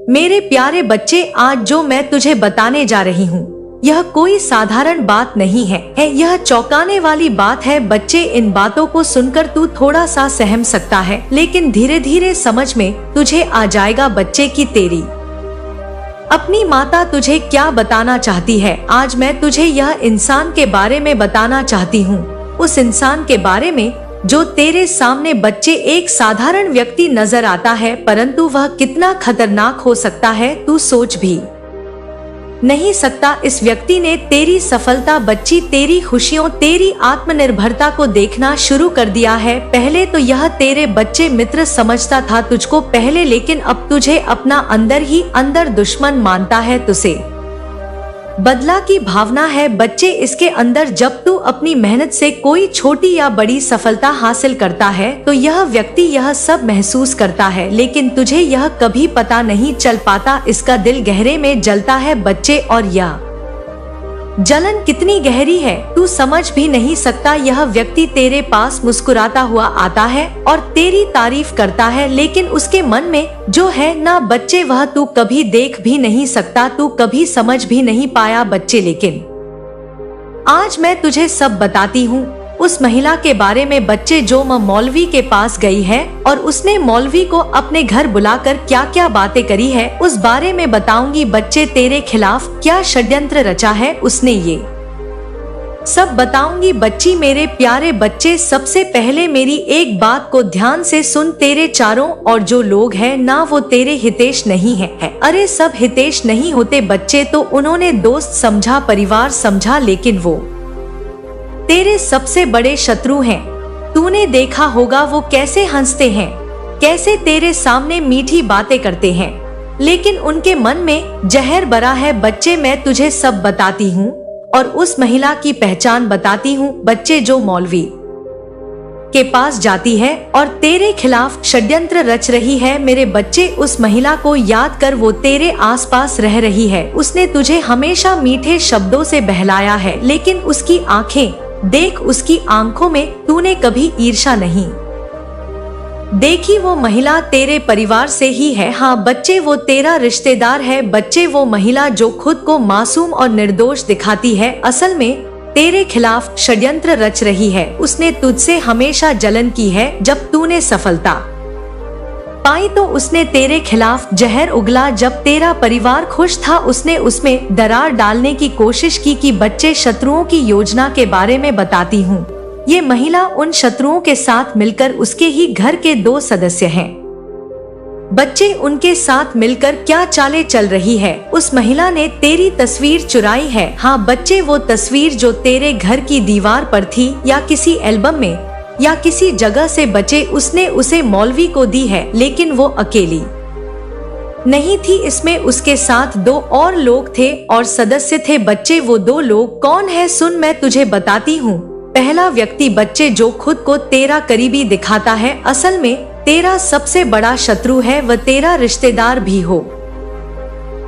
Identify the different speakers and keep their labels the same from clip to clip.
Speaker 1: मेरे प्यारे बच्चे, आज जो मैं तुझे बताने जा रही हूँ यह कोई साधारण बात नहीं है, यह चौंकाने वाली बात है। बच्चे, इन बातों को सुनकर तू थोड़ा सा सहम सकता है, लेकिन धीरे धीरे समझ में तुझे आ जाएगा बच्चे की तेरी अपनी माता तुझे क्या बताना चाहती है। आज मैं तुझे यह इंसान के बारे में बताना चाहती हूँ, उस इंसान के बारे में जो तेरे सामने बच्चे एक साधारण व्यक्ति नजर आता है, परंतु वह कितना खतरनाक हो सकता है तू सोच भी नहीं सकता। इस व्यक्ति ने तेरी सफलता बच्ची, तेरी खुशियों, तेरी आत्मनिर्भरता को देखना शुरू कर दिया है। पहले तो यह तेरे बच्चे मित्र समझता था तुझको पहले, लेकिन अब तुझे अपना अंदर ही अंदर दुश्मन मानता है। तुझे बदला की भावना है बच्चे इसके अंदर। जब तू अपनी मेहनत से कोई छोटी या बड़ी सफलता हासिल करता है तो यह व्यक्ति यह सब महसूस करता है, लेकिन तुझे यह कभी पता नहीं चल पाता। इसका दिल गहरे में जलता है बच्चे, और यह जलन कितनी गहरी है तू समझ भी नहीं सकता। यह व्यक्ति तेरे पास मुस्कुराता हुआ आता है और तेरी तारीफ करता है, लेकिन उसके मन में जो है ना बच्चे वह तू कभी देख भी नहीं सकता, तू कभी समझ भी नहीं पाया बच्चे। लेकिन आज मैं तुझे सब बताती हूँ उस महिला के बारे में बच्चे, जो मौलवी के पास गई है और उसने मौलवी को अपने घर बुलाकर क्या क्या बातें करी है उस बारे में बताऊंगी बच्चे। तेरे खिलाफ क्या षड्यंत्र रचा है उसने, ये सब बताऊंगी बच्ची। मेरे प्यारे बच्चे, सबसे पहले मेरी एक बात को ध्यान से सुन। तेरे चारों और जो लोग हैं ना वो तेरे हितेश नहीं है। अरे सब हितेश नहीं होते बच्चे, तो उन्होंने दोस्त समझा, परिवार समझा, लेकिन वो तेरे सबसे बड़े शत्रु हैं। तूने देखा होगा वो कैसे हंसते हैं, कैसे तेरे सामने मीठी बातें करते हैं, लेकिन उनके मन में जहर भरा है बच्चे। मैं तुझे सब बताती हूँ और उस महिला की पहचान बताती हूँ बच्चे, जो मौलवी के पास जाती है और तेरे खिलाफ षड्यंत्र रच रही है। मेरे बच्चे, उस महिला को याद कर, वो तेरे आसपास रह रही है। उसने तुझे हमेशा मीठे शब्दों से बहलाया है, लेकिन उसकी आंखें देख, उसकी आंखों में तूने कभी ईर्ष्या नहीं देखी। वो महिला तेरे परिवार से ही है। हाँ बच्चे, वो तेरा रिश्तेदार है। बच्चे, वो महिला जो खुद को मासूम और निर्दोष दिखाती है, असल में तेरे खिलाफ षड्यंत्र रच रही है। उसने तुझसे हमेशा जलन की है। जब तूने सफलता पाई तो उसने तेरे खिलाफ जहर उगला। जब तेरा परिवार खुश था उसने उसमें दरार डालने की कोशिश की। कि बच्चे, शत्रुओं की योजना के बारे में बताती हूँ। ये महिला उन शत्रुओं के साथ मिलकर, उसके ही घर के 2 सदस्य हैं बच्चे, उनके साथ मिलकर क्या चालें चल रही है। उस महिला ने तेरी तस्वीर चुराई है। हाँ बच्चे, वो तस्वीर जो तेरे घर की दीवार पर थी या किसी एल्बम में या किसी जगह से बचे, उसने उसे मौलवी को दी है, लेकिन वो अकेली नहीं थी। इसमें उसके साथ 2 और लोग थे और सदस्य थे बच्चे। वो 2 लोग कौन है सुन, मैं तुझे बताती हूँ। पहला व्यक्ति बच्चे, जो खुद को तेरा करीबी दिखाता है, असल में तेरा सबसे बड़ा शत्रु है। वह तेरा रिश्तेदार भी हो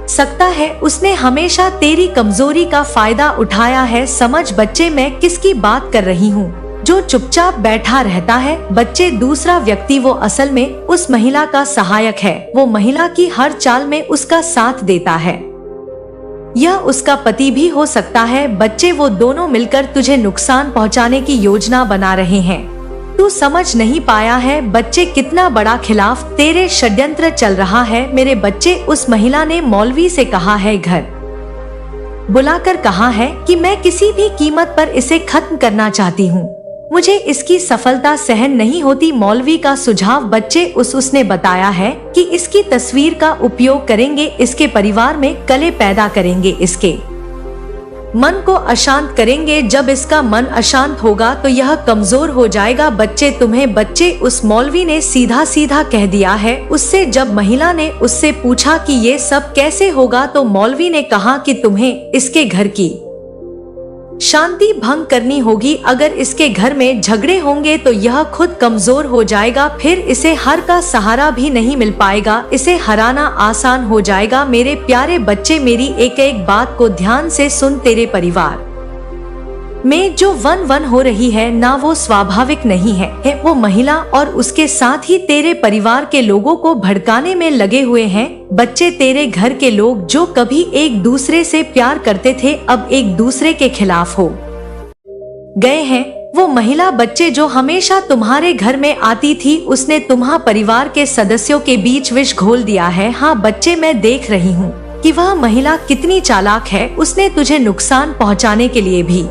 Speaker 1: सकता है। उसने हमेशा तेरी कमजोरी का फायदा उठाया है। समझ बच्चे मैं किसकी बात कर रही हूँ, जो चुपचाप बैठा रहता है। बच्चे, दूसरा व्यक्ति वो असल में उस महिला का सहायक है। वो महिला की हर चाल में उसका साथ देता है। यह उसका पति भी हो सकता है। बच्चे, वो दोनों मिलकर तुझे नुकसान पहुंचाने की योजना बना रहे हैं। तू समझ नहीं पाया है बच्चे, कितना बड़ा खिलाफ तेरे षड्यंत्र चल रहा है। मेरे बच्चे, उस महिला ने मौलवी से कहा है, घर बुलाकर कहा है कि मैं किसी भी कीमत पर इसे खत्म करना चाहती हूँ, मुझे इसकी सफलता सहन नहीं होती। मौलवी का सुझाव बच्चे, उसने बताया है कि इसकी तस्वीर का उपयोग करेंगे, इसके परिवार में कलह पैदा करेंगे, इसके मन को अशांत करेंगे। जब इसका मन अशांत होगा तो यह कमजोर हो जाएगा। बच्चे, तुम्हें बच्चे, उस मौलवी ने सीधा सीधा कह दिया है उससे। जब महिला ने उससे पूछा कि ये सब कैसे होगा, तो मौलवी ने कहा कि तुम्हें इसके घर की शांति भंग करनी होगी। अगर इसके घर में झगड़े होंगे तो यह खुद कमजोर हो जाएगा, फिर इसे हर का सहारा भी नहीं मिल पाएगा, इसे हराना आसान हो जाएगा। मेरे प्यारे बच्चे, मेरी एक एक बात को ध्यान से सुन। तेरे परिवार में जो वन वन हो रही है ना वो स्वाभाविक नहीं है वो महिला और उसके साथ ही तेरे परिवार के लोगों को भड़काने में लगे हुए हैं। बच्चे, तेरे घर के लोग जो कभी एक दूसरे से प्यार करते थे अब एक दूसरे के खिलाफ हो गए हैं। वो महिला, बच्चे जो हमेशा तुम्हारे घर में आती थी, उसने तुम्हारे परिवार के सदस्यों के बीच विष घोल दिया है। हाँ बच्चे, मैं देख रही हूँ कि वह महिला कितनी चालाक है। उसने तुझे नुकसान पहुँचाने के लिए भी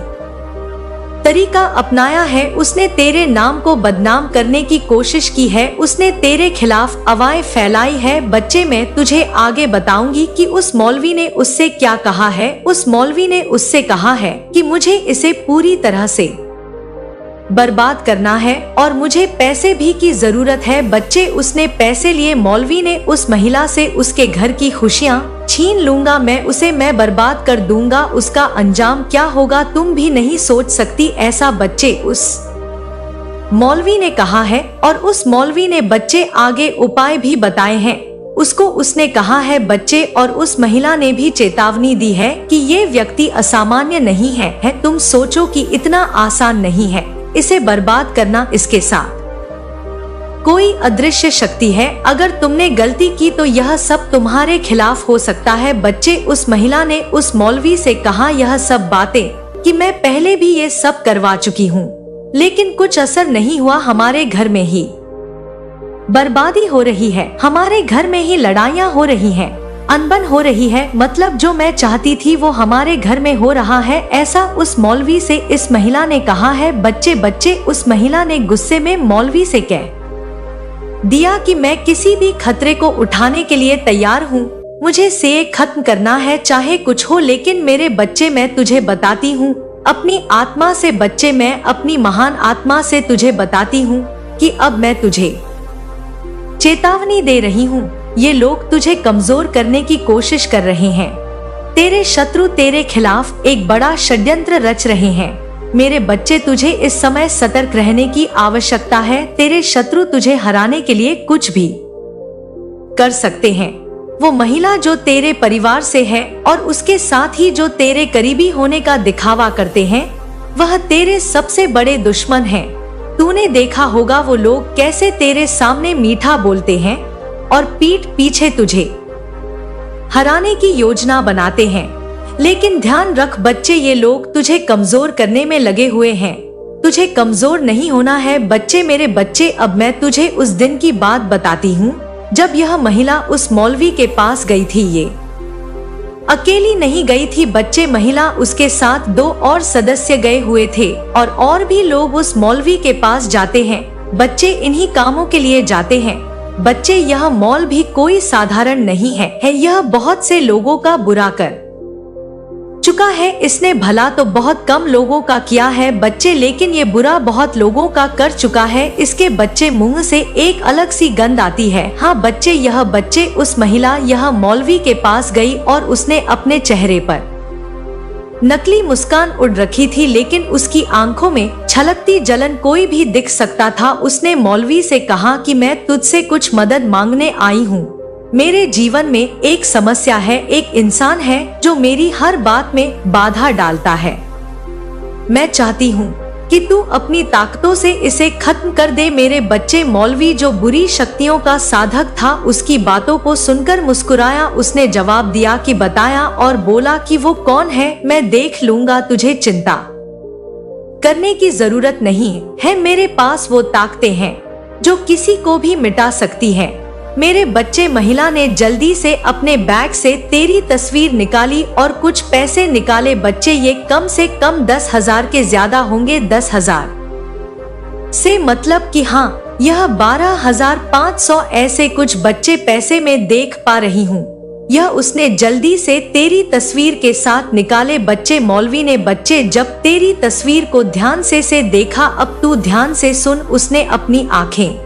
Speaker 1: तरीका अपनाया है। उसने तेरे नाम को बदनाम करने की कोशिश की है। उसने तेरे खिलाफ अफवाहें फैलाई है। बच्चे, मैं तुझे आगे बताऊंगी कि उस मौलवी ने उससे क्या कहा है। उस मौलवी ने उससे कहा है कि मुझे इसे पूरी तरह से बर्बाद करना है और मुझे पैसे भी की जरूरत है। बच्चे, उसने पैसे लिए। मौलवी ने उस महिला से उसके घर की खुशियाँ छीन लूंगा मैं बर्बाद कर दूंगा। उसका अंजाम क्या होगा तुम भी नहीं सोच सकती ऐसा। बच्चे, उस मौलवी ने कहा है और उस मौलवी ने बच्चे आगे उपाय भी बताए हैं उसको। उसने कहा है बच्चे, और उस महिला ने भी चेतावनी दी है कि ये व्यक्ति असामान्य नहीं है। तुम सोचो कि इतना आसान नहीं है इसे बर्बाद करना। इसके साथ कोई अदृश्य शक्ति है। अगर तुमने गलती की तो यह सब तुम्हारे खिलाफ हो सकता है। बच्चे, उस महिला ने उस मौलवी से कहा यह सब बातें कि मैं पहले भी ये सब करवा चुकी हूँ, लेकिन कुछ असर नहीं हुआ। हमारे घर में ही बर्बादी हो रही है, हमारे घर में ही लड़ाइयाँ हो रही हैं, अनबन हो रही है। मतलब जो मैं चाहती थी वो हमारे घर में हो रहा है। ऐसा उस मौलवी से इस महिला ने कहा है। बच्चे, उस महिला ने गुस्से में मौलवी से कह दिया कि मैं किसी भी खतरे को उठाने के लिए तैयार हूँ। मुझे से खत्म करना है चाहे कुछ हो। लेकिन मेरे बच्चे, मैं तुझे बताती हूँ अपनी आत्मा से। बच्चे, मैं अपनी महान आत्मा से तुझे बताती हूँ कि अब मैं तुझे चेतावनी दे रही हूँ। ये लोग तुझे कमजोर करने की कोशिश कर रहे हैं। तेरे शत्रु तेरे खिलाफ एक बड़ा षड्यंत्र रच रहे हैं। मेरे बच्चे, तुझे इस समय सतर्क रहने की आवश्यकता है। तेरे शत्रु तुझे हराने के लिए कुछ भी कर सकते हैं। वो महिला जो तेरे परिवार से है और उसके साथ ही जो तेरे करीबी होने का दिखावा करते हैं, वह तेरे सबसे बड़े दुश्मन हैं। तूने देखा होगा वो लोग कैसे तेरे सामने मीठा बोलते हैं और पीठ पीछे तुझे हराने की योजना बनाते हैं। लेकिन ध्यान रख बच्चे, ये लोग तुझे कमजोर करने में लगे हुए हैं। तुझे कमजोर नहीं होना है। बच्चे, मेरे बच्चे, अब मैं तुझे उस दिन की बात बताती हूँ जब यह महिला उस मौलवी के पास गई थी। ये अकेली नहीं गई थी बच्चे, महिला उसके साथ 2 और सदस्य गए हुए थे और भी लोग उस मौलवी के पास जाते हैं। बच्चे, इन्हीं कामों के लिए जाते हैं। बच्चे, यह मौल भी कोई साधारण नहीं है। यह बहुत से लोगों का बुरा कर चुका है। इसने भला तो बहुत कम लोगों का किया है बच्चे, लेकिन ये बुरा बहुत लोगों का कर चुका है। इसके बच्चे मुंह से एक अलग सी गंध आती है। हाँ बच्चे, यह बच्चे उस महिला यह मौलवी के पास गई और उसने अपने चेहरे पर नकली मुस्कान उड़ रखी थी, लेकिन उसकी आंखों में छलकती जलन कोई भी दिख सकता था। उसने मौलवी से कहा कि मैं तुझसे कुछ मदद मांगने आई हूँ। मेरे जीवन में एक समस्या है, एक इंसान है जो मेरी हर बात में बाधा डालता है। मैं चाहती हूँ कि तू अपनी ताकतों से इसे खत्म कर दे। मेरे बच्चे, मौलवी जो बुरी शक्तियों का साधक था उसकी बातों को सुनकर मुस्कुराया। उसने जवाब दिया कि बताया और बोला कि वो कौन है मैं देख लूंगा, तुझे चिंता करने की जरूरत नहीं है। मेरे पास वो ताकतें हैं जो किसी को भी मिटा सकती हैं। मेरे बच्चे, महिला ने जल्दी से अपने बैग से तेरी तस्वीर निकाली और कुछ पैसे निकाले। बच्चे, ये कम से कम 10,000 के ज्यादा होंगे। 10,000 से मतलब कि हाँ, यह 12,500 ऐसे कुछ बच्चे पैसे में देख पा रही हूँ। यह उसने जल्दी से तेरी तस्वीर के साथ निकाले। बच्चे, मौलवी ने बच्चे जब तेरी तस्वीर को ध्यान से देखा। अब तू ध्यान से सुन। उसने अपनी आंखें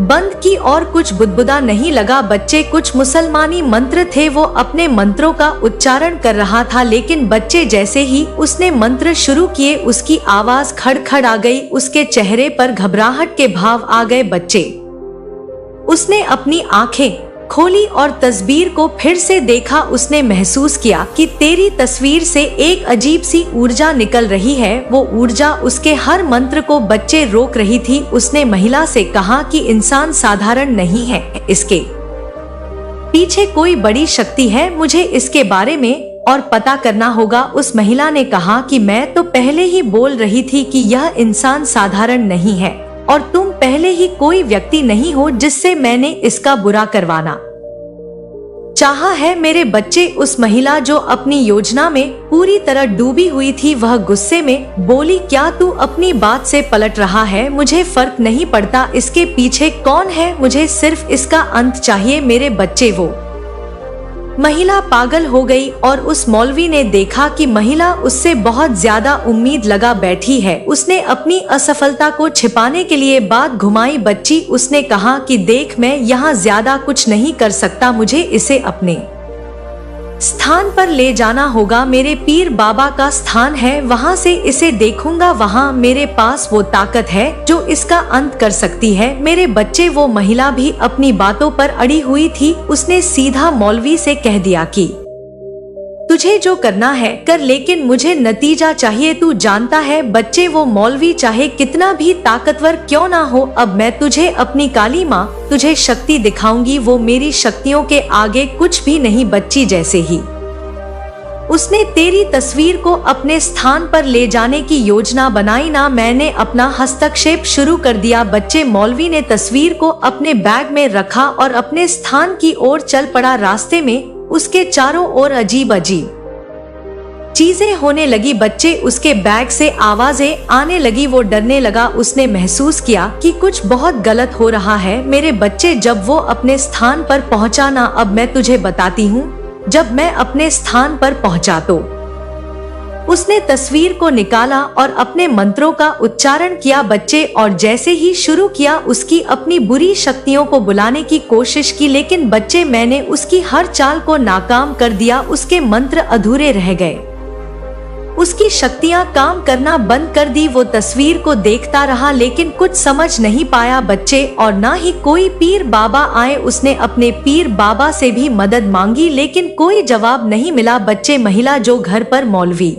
Speaker 1: बंद की और कुछ बुदबुदा नहीं लगा। बच्चे, कुछ मुसलमानी मंत्र थे। वो अपने मंत्रों का उच्चारण कर रहा था, लेकिन बच्चे जैसे ही उसने मंत्र शुरू किए उसकी आवाज खड़खड़ आ गई। उसके चेहरे पर घबराहट के भाव आ गए। बच्चे, उसने अपनी आंखें खोली और तस्वीर को फिर से देखा। उसने महसूस किया कि तेरी तस्वीर से एक अजीब सी ऊर्जा निकल रही है। वो ऊर्जा उसके हर मंत्र को बच्चे रोक रही थी। उसने महिला से कहा कि इंसान साधारण नहीं है, इसके पीछे कोई बड़ी शक्ति है, मुझे इसके बारे में और पता करना होगा। उस महिला ने कहा कि मैं तो पहले ही बोल रही थी कि यह इंसान साधारण नहीं है और तुम पहले ही कोई व्यक्ति नहीं हो जिससे मैंने इसका बुरा करवाना चाहा है। मेरे बच्चे, उस महिला जो अपनी योजना में पूरी तरह डूबी हुई थी, वह गुस्से में बोली, क्या तू अपनी बात से पलट रहा है? मुझे फर्क नहीं पड़ता इसके पीछे कौन है, मुझे सिर्फ इसका अंत चाहिए। मेरे बच्चे, वो महिला पागल हो गई और उस मौलवी ने देखा कि महिला उससे बहुत ज्यादा उम्मीद लगा बैठी है। उसने अपनी असफलता को छिपाने के लिए बात घुमाई। बच्ची, उसने कहा कि देख, मैं यहाँ ज्यादा कुछ नहीं कर सकता, मुझे इसे अपने स्थान पर ले जाना होगा। मेरे पीर बाबा का स्थान है, वहाँ से इसे देखूंगा। वहाँ मेरे पास वो ताकत है जो इसका अंत कर सकती है। मेरे बच्चे, वो महिला भी अपनी बातों पर अड़ी हुई थी। उसने सीधा मौलवी से कह दिया कि तुझे जो करना है कर, लेकिन मुझे नतीजा चाहिए, तू जानता है। बच्चे, वो मौलवी चाहे कितना भी ताकतवर क्यों ना हो, अब मैं तुझे अपनी काली माँ तुझे शक्ति दिखाऊंगी। वो मेरी शक्तियों के आगे कुछ भी नहीं। बच्ची, जैसे ही उसने तेरी तस्वीर को अपने स्थान पर ले जाने की योजना बनाई ना, मैंने अपना हस्तक्षेप शुरू कर दिया। बच्चे, मौलवी ने तस्वीर को अपने बैग में रखा और अपने स्थान की ओर चल पड़ा। रास्ते में उसके चारों ओर अजीब अजीब चीजें होने लगी। बच्चे, उसके बैग से आवाजें आने लगी। वो डरने लगा। उसने महसूस किया कि कुछ बहुत गलत हो रहा है। मेरे बच्चे, जब वो अपने स्थान पर पहुंचा ना, अब मैं तुझे बताती हूँ। जब मैं अपने स्थान पर पहुंचा तो उसने तस्वीर को निकाला और अपने मंत्रों का उच्चारण किया। बच्चे, और जैसे ही शुरू किया उसकी अपनी बुरी शक्तियों को बुलाने की कोशिश की, लेकिन बच्चे, मैंने उसकी हर चाल को नाकाम कर दिया। उसके मंत्र अधूरे रह गए, उसकी शक्तियां काम करना बंद कर दी। वो तस्वीर को देखता रहा लेकिन कुछ समझ नहीं पाया। बच्चे, और ना ही कोई पीर बाबा आए। उसने अपने पीर बाबा से भी मदद मांगी लेकिन कोई जवाब नहीं मिला। बच्चे, महिला जो घर पर मौलवी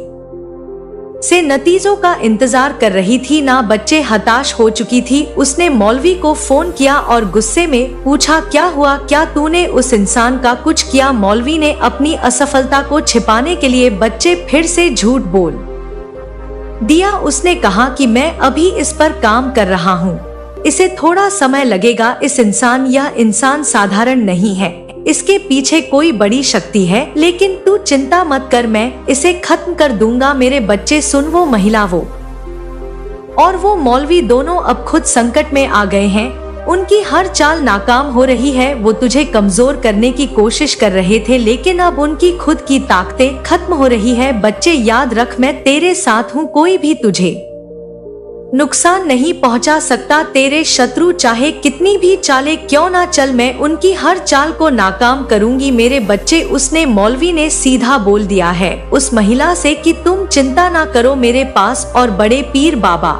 Speaker 1: से नतीजों का इंतजार कर रही थी ना, बच्चे हताश हो चुकी थी। उसने मौलवी को फोन किया और गुस्से में पूछा, क्या हुआ, क्या तूने उस इंसान का कुछ किया? मौलवी ने अपनी असफलता को छिपाने के लिए बच्चे फिर से झूठ बोल दिया। उसने कहा कि मैं अभी इस पर काम कर रहा हूँ, इसे थोड़ा समय लगेगा। यह इंसान साधारण नहीं है, इसके पीछे कोई बड़ी शक्ति है, लेकिन तू चिंता मत कर, मैं इसे खत्म कर दूंगा। मेरे बच्चे सुन, वो महिला और वो मौलवी दोनों अब खुद संकट में आ गए हैं। उनकी हर चाल नाकाम हो रही है। वो तुझे कमजोर करने की कोशिश कर रहे थे लेकिन अब उनकी खुद की ताकतें खत्म हो रही है। बच्चे याद रख, मैं तेरे साथ हूँ, कोई भी तुझे नुकसान नहीं पहुंचा सकता। तेरे शत्रु चाहे कितनी भी चालें क्यों ना चल, मैं उनकी हर चाल को नाकाम करूंगी। मेरे बच्चे, उसने मौलवी ने सीधा बोल दिया है उस महिला से कि तुम चिंता ना करो, मेरे पास और बड़े पीर बाबा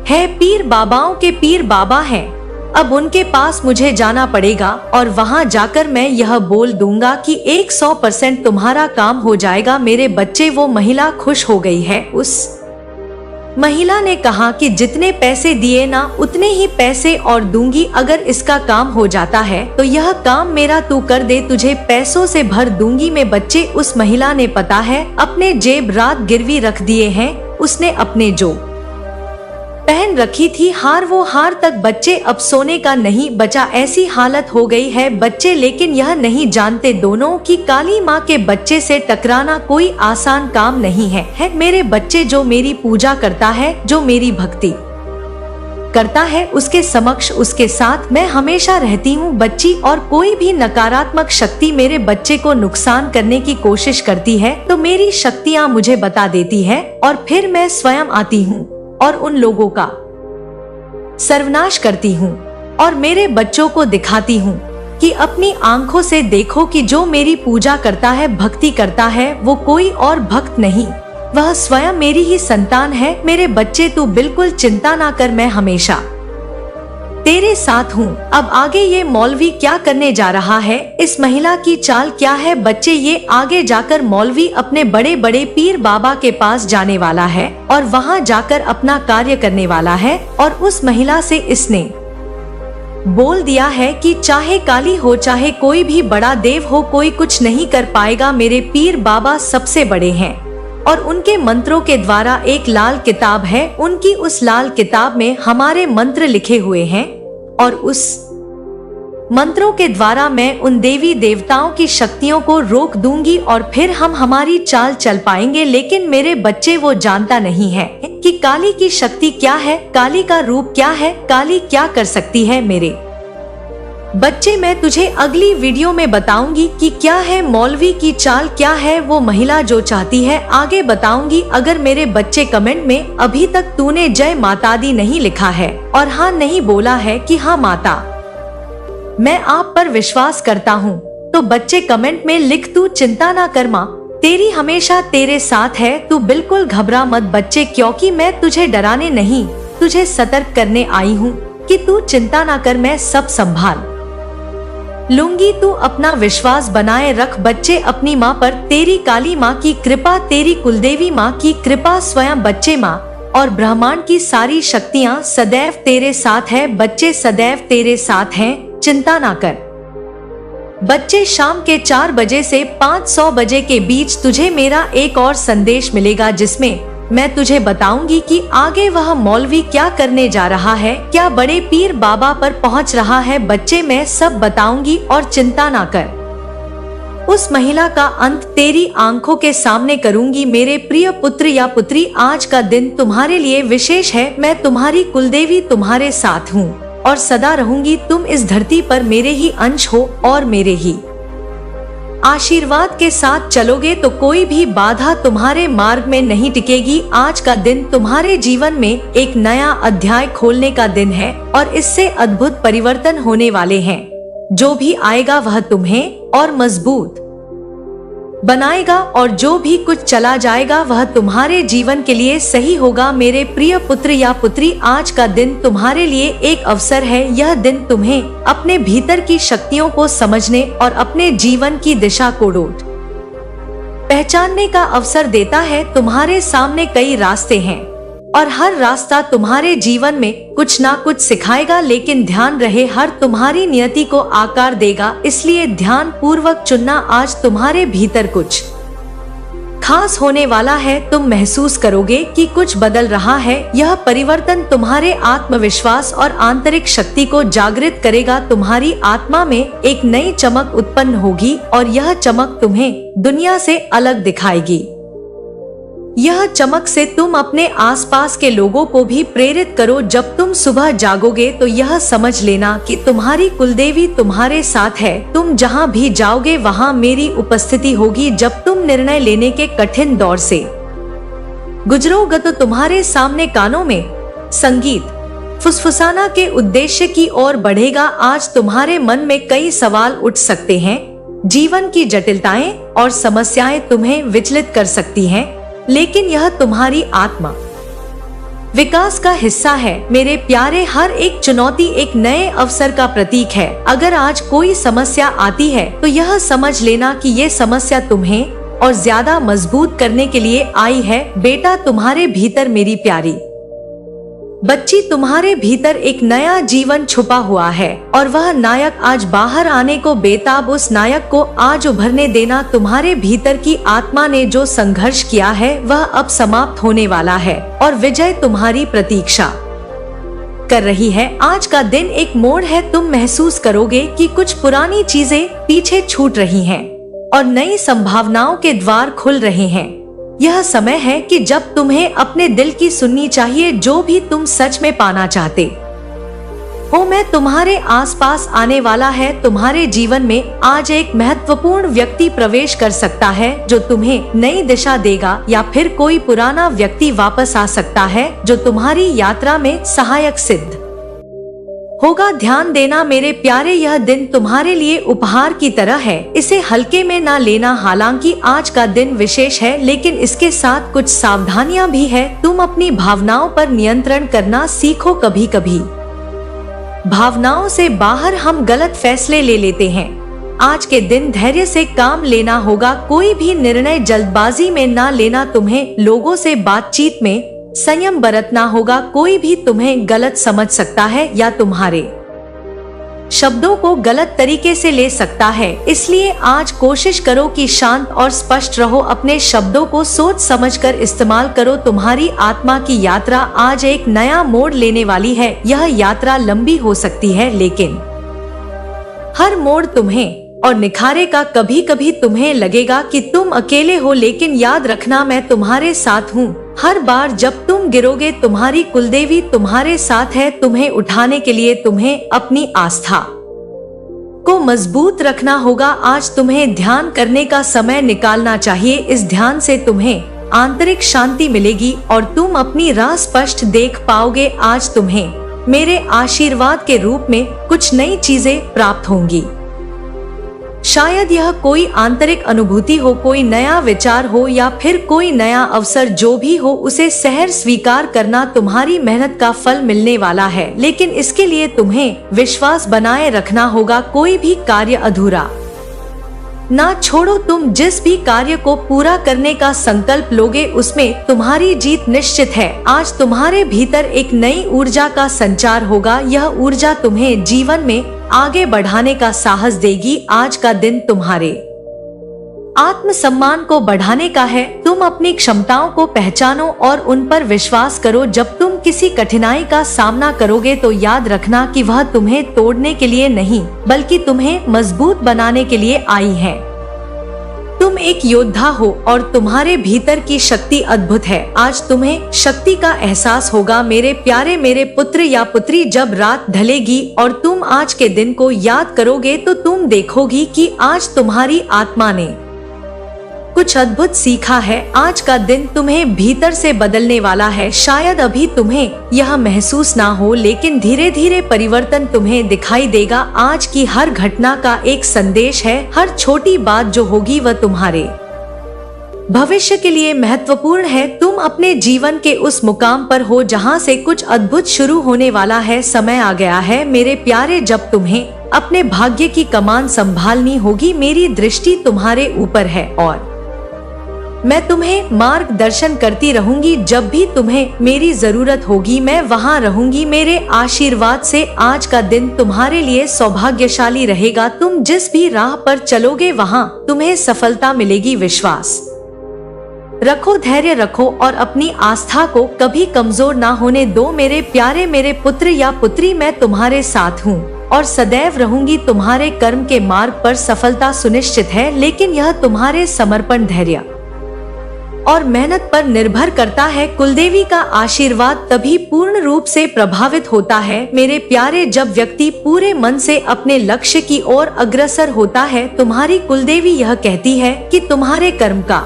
Speaker 1: है, पीर बाबाओं के पीर बाबा हैं। अब उनके पास मुझे जाना पड़ेगा और वहां जाकर मैं यह बोल दूंगा कि 100% तुम्हारा काम हो जाएगा। मेरे बच्चे, वो महिला खुश हो गई है। उस महिला ने कहा कि जितने पैसे दिए ना उतने ही पैसे और दूंगी। अगर इसका काम हो जाता है तो यह काम मेरा तू कर दे, तुझे पैसों से भर दूंगी। मैं बच्चे, उस महिला ने पता है अपने जेब रात गिरवी रख दिए हैं। उसने अपने जो पहन रखी थी वो हार तक। बच्चे, अब सोने का नहीं बचा, ऐसी हालत हो गई है। बच्चे, लेकिन यह नहीं जानते दोनों कि काली माँ के बच्चे से टकराना कोई आसान काम नहीं है। मेरे बच्चे, जो मेरी पूजा करता है, जो मेरी भक्ति करता है, उसके समक्ष उसके साथ मैं हमेशा रहती हूँ। बच्ची, और कोई भी नकारात्मक शक्ति मेरे बच्चे को नुकसान करने की कोशिश करती है तो मेरी शक्तियाँ मुझे बता देती है और फिर मैं स्वयं आती हूँ और उन लोगों का सर्वनाश करती हूँ और मेरे बच्चों को दिखाती हूँ कि अपनी आंखों से देखो कि जो मेरी पूजा करता है, भक्ति करता है, वो कोई और भक्त नहीं, वह स्वयं मेरी ही संतान है। मेरे बच्चे, तू बिल्कुल चिंता ना कर, मैं हमेशा तेरे साथ हूँ। अब आगे ये मौलवी क्या करने जा रहा है, इस महिला की चाल क्या है बच्चे। ये आगे जाकर मौलवी अपने बड़े बड़े पीर बाबा के पास जाने वाला है और वहाँ जाकर अपना कार्य करने वाला है। और उस महिला से इसने बोल दिया है कि चाहे काली हो चाहे कोई भी बड़ा देव हो, कोई कुछ नहीं कर पाएगा। मेरे पीर बाबा सबसे बड़े हैं और उनके मंत्रों के द्वारा एक लाल किताब है, उनकी उस लाल किताब में हमारे मंत्र लिखे हुए हैं और उस मंत्रों के द्वारा मैं उन देवी देवताओं की शक्तियों को रोक दूंगी और फिर हम हमारी चाल चल पाएंगे। लेकिन मेरे बच्चे वो जानता नहीं है कि काली की शक्ति क्या है, काली का रूप क्या है, काली क्या कर सकती है। मेरे बच्चे मैं तुझे अगली वीडियो में बताऊंगी कि क्या है मौलवी की चाल, क्या है वो महिला जो चाहती है, आगे बताऊंगी। अगर मेरे बच्चे कमेंट में अभी तक तूने जय माता दी नहीं लिखा है और हाँ नहीं बोला है कि हाँ माता मैं आप पर विश्वास करता हूँ, तो बच्चे कमेंट में लिख तू चिंता ना कर माँ तेरी हमेशा तेरे साथ है, तू बिल्कुल घबरा मत बच्चे, क्योंकि मैं तुझे डराने नहीं तुझे सतर्क करने आई हूँ कि तू चिंता ना कर, मैं सब संभाल लूंगी। तू अपना विश्वास बनाए रख बच्चे अपनी माँ पर, तेरी काली माँ की कृपा, तेरी कुलदेवी माँ की कृपा, स्वयं बच्चे माँ और ब्रह्मांड की सारी शक्तियाँ सदैव तेरे साथ है बच्चे, सदैव तेरे साथ हैं, चिंता ना कर बच्चे। शाम के 4 बजे से 500 बजे के बीच तुझे मेरा एक और संदेश मिलेगा जिसमें मैं तुझे बताऊंगी कि आगे वह मौलवी क्या करने जा रहा है, क्या बड़े पीर बाबा पर पहुंच रहा है बच्चे, मैं सब बताऊंगी और चिंता ना कर। उस महिला का अंत तेरी आंखों के सामने करूंगी। मेरे प्रिय पुत्र या पुत्री, आज का दिन तुम्हारे लिए विशेष है। मैं तुम्हारी कुलदेवी तुम्हारे साथ हूँ और सदा रहूंगी। तुम इस धरती पर मेरे ही अंश हो और मेरे ही आशीर्वाद के साथ चलोगे तो कोई भी बाधा तुम्हारे मार्ग में नहीं टिकेगी। आज का दिन तुम्हारे जीवन में एक नया अध्याय खोलने का दिन है और इससे अद्भुत परिवर्तन होने वाले हैं। जो भी आएगा वह तुम्हें और मजबूत बनाएगा और जो भी कुछ चला जाएगा वह तुम्हारे जीवन के लिए सही होगा। मेरे प्रिय पुत्र या पुत्री, आज का दिन तुम्हारे लिए एक अवसर है। यह दिन तुम्हें अपने भीतर की शक्तियों को समझने और अपने जीवन की दिशा को पहचानने का अवसर देता है। तुम्हारे सामने कई रास्ते हैं और हर रास्ता तुम्हारे जीवन में कुछ ना कुछ सिखाएगा, लेकिन ध्यान रहे हर तुम्हारी नियति को आकार देगा। इसलिए ध्यान पूर्वक चुनना। आज तुम्हारे भीतर कुछ खास होने वाला है। तुम महसूस करोगे कि कुछ बदल रहा है। यह परिवर्तन तुम्हारे आत्मविश्वास और आंतरिक शक्ति को जागृत करेगा। तुम्हारी आत्मा में एक नई चमक उत्पन्न होगी और यह चमक तुम्हें दुनिया से अलग दिखाएगी। यह चमक से तुम अपने आसपास के लोगों को भी प्रेरित करो। जब तुम सुबह जागोगे तो यह समझ लेना कि तुम्हारी कुलदेवी तुम्हारे साथ है। तुम जहाँ भी जाओगे वहाँ मेरी उपस्थिति होगी। जब तुम निर्णय लेने के कठिन दौर से गुजरोगे तो तुम्हारे सामने कानों में संगीत फुसफुसाना के उद्देश्य की ओर बढ़ेगा। आज तुम्हारे मन में कई सवाल उठ सकते हैं। जीवन की जटिलताएं और समस्याएं तुम्हें विचलित कर सकती हैं, लेकिन यह तुम्हारी आत्मा विकास का हिस्सा है। मेरे प्यारे, हर एक चुनौती एक नए अवसर का प्रतीक है। अगर आज कोई समस्या आती है तो यह समझ लेना कि ये समस्या तुम्हें और ज्यादा मजबूत करने के लिए आई है। बेटा, तुम्हारे भीतर मेरी प्यारी बच्ची, तुम्हारे भीतर एक नया जीवन छुपा हुआ है और वह नायक आज बाहर आने को बेताब। उस नायक को आज उभरने देना। तुम्हारे भीतर की आत्मा ने जो संघर्ष किया है वह अब समाप्त होने वाला है और विजय तुम्हारी प्रतीक्षा कर रही है। आज का दिन एक मोड़ है। तुम महसूस करोगे कि कुछ पुरानी चीजें पीछे छूट रही हैं और नई संभावनाओं के द्वार खुल रहे हैं। यह समय है कि जब तुम्हें अपने दिल की सुननी चाहिए। जो भी तुम सच में पाना चाहते हो मैं तुम्हारे आसपास आने वाला है। तुम्हारे जीवन में आज एक महत्वपूर्ण व्यक्ति प्रवेश कर सकता है जो तुम्हें नई दिशा देगा, या फिर कोई पुराना व्यक्ति वापस आ सकता है जो तुम्हारी यात्रा में सहायक सिद्ध होगा। ध्यान देना मेरे प्यारे, यह दिन तुम्हारे लिए उपहार की तरह है। इसे हल्के में ना लेना। हालांकि आज का दिन विशेष है, लेकिन इसके साथ कुछ सावधानियां भी है। तुम अपनी भावनाओं पर नियंत्रण करना सीखो। कभी कभी भावनाओं से बाहर हम गलत फैसले ले लेते हैं। आज के दिन धैर्य से काम लेना होगा, कोई भी निर्णय जल्दबाजी में ना लेना। तुम्हें लोगों से बातचीत में संयम बरतना होगा, कोई भी तुम्हें गलत समझ सकता है या तुम्हारे शब्दों को गलत तरीके से ले सकता है। इसलिए आज कोशिश करो कि शांत और स्पष्ट रहो, अपने शब्दों को सोच समझकर इस्तेमाल करो। तुम्हारी आत्मा की यात्रा आज एक नया मोड़ लेने वाली है। यह यात्रा लंबी हो सकती है, लेकिन हर मोड़ तुम्हें और निखारेगा। कभी कभी तुम्हें लगेगा कि तुम अकेले हो, लेकिन याद रखना मैं तुम्हारे साथ हूँ। हर बार जब तुम गिरोगे तुम्हारी कुलदेवी तुम्हारे साथ है, तुम्हें उठाने के लिए तुम्हें अपनी आस्था को मजबूत रखना होगा। आज तुम्हें ध्यान करने का समय निकालना चाहिए। इस ध्यान से तुम्हें आंतरिक शांति मिलेगी और तुम अपनी राह स्पष्ट देख पाओगे। आज तुम्हें मेरे आशीर्वाद के रूप में कुछ नई चीजें प्राप्त होंगी। शायद यह कोई आंतरिक अनुभूति हो, कोई नया विचार हो या फिर कोई नया अवसर। जो भी हो उसे सहर्ष स्वीकार करना। तुम्हारी मेहनत का फल मिलने वाला है, लेकिन इसके लिए तुम्हें विश्वास बनाए रखना होगा। कोई भी कार्य अधूरा ना छोड़ो। तुम जिस भी कार्य को पूरा करने का संकल्प लोगे उसमें तुम्हारी जीत निश्चित है। आज तुम्हारे भीतर एक नई ऊर्जा का संचार होगा। यह ऊर्जा तुम्हें जीवन में आगे बढ़ाने का साहस देगी। आज का दिन तुम्हारे आत्मसम्मान को बढ़ाने का है। तुम अपनी क्षमताओं को पहचानो और उन पर विश्वास करो। जब तुम किसी कठिनाई का सामना करोगे तो याद रखना कि वह तुम्हें तोड़ने के लिए नहीं, बल्कि तुम्हें मजबूत बनाने के लिए आई है। तुम एक योद्धा हो और तुम्हारे भीतर की शक्ति अद्भुत है। आज तुम्हें शक्ति का एहसास होगा। मेरे प्यारे मेरे पुत्र या पुत्री, जब रात ढलेगी और तुम आज के दिन को याद करोगे तो तुम देखोगी कि आज तुम्हारी आत्मा ने कुछ अद्भुत सीखा है। आज का दिन तुम्हें भीतर से बदलने वाला है। शायद अभी तुम्हें यह महसूस ना हो, लेकिन धीरे धीरे परिवर्तन तुम्हें दिखाई देगा। आज की हर घटना का एक संदेश है। हर छोटी बात जो होगी वह तुम्हारे भविष्य के लिए महत्वपूर्ण है। तुम अपने जीवन के उस मुकाम पर हो जहां से कुछ अद्भुत शुरू होने वाला है। समय आ गया है मेरे प्यारे, जब तुम्हें अपने भाग्य की कमान संभालनी होगी। मेरी दृष्टि तुम्हारे ऊपर है और मैं तुम्हें मार्गदर्शन करती रहूंगी। जब भी तुम्हें मेरी जरूरत होगी मैं वहां रहूंगी। मेरे आशीर्वाद से आज का दिन तुम्हारे लिए सौभाग्यशाली रहेगा। तुम जिस भी राह पर चलोगे वहां तुम्हें सफलता मिलेगी। विश्वास रखो, धैर्य रखो और अपनी आस्था को कभी कमजोर ना होने दो। मेरे प्यारे मेरे पुत्र या पुत्री, मैं तुम्हारे साथ हूँ और सदैव रहूंगी। तुम्हारे कर्म के मार्ग पर सफलता सुनिश्चित है, लेकिन यह तुम्हारे समर्पण, धैर्य और मेहनत पर निर्भर करता है। कुलदेवी का आशीर्वाद तभी पूर्ण रूप से प्रभावित होता है मेरे प्यारे, जब व्यक्ति पूरे मन से अपने लक्ष्य की ओर अग्रसर होता है। तुम्हारी कुलदेवी यह कहती है कि तुम्हारे कर्म का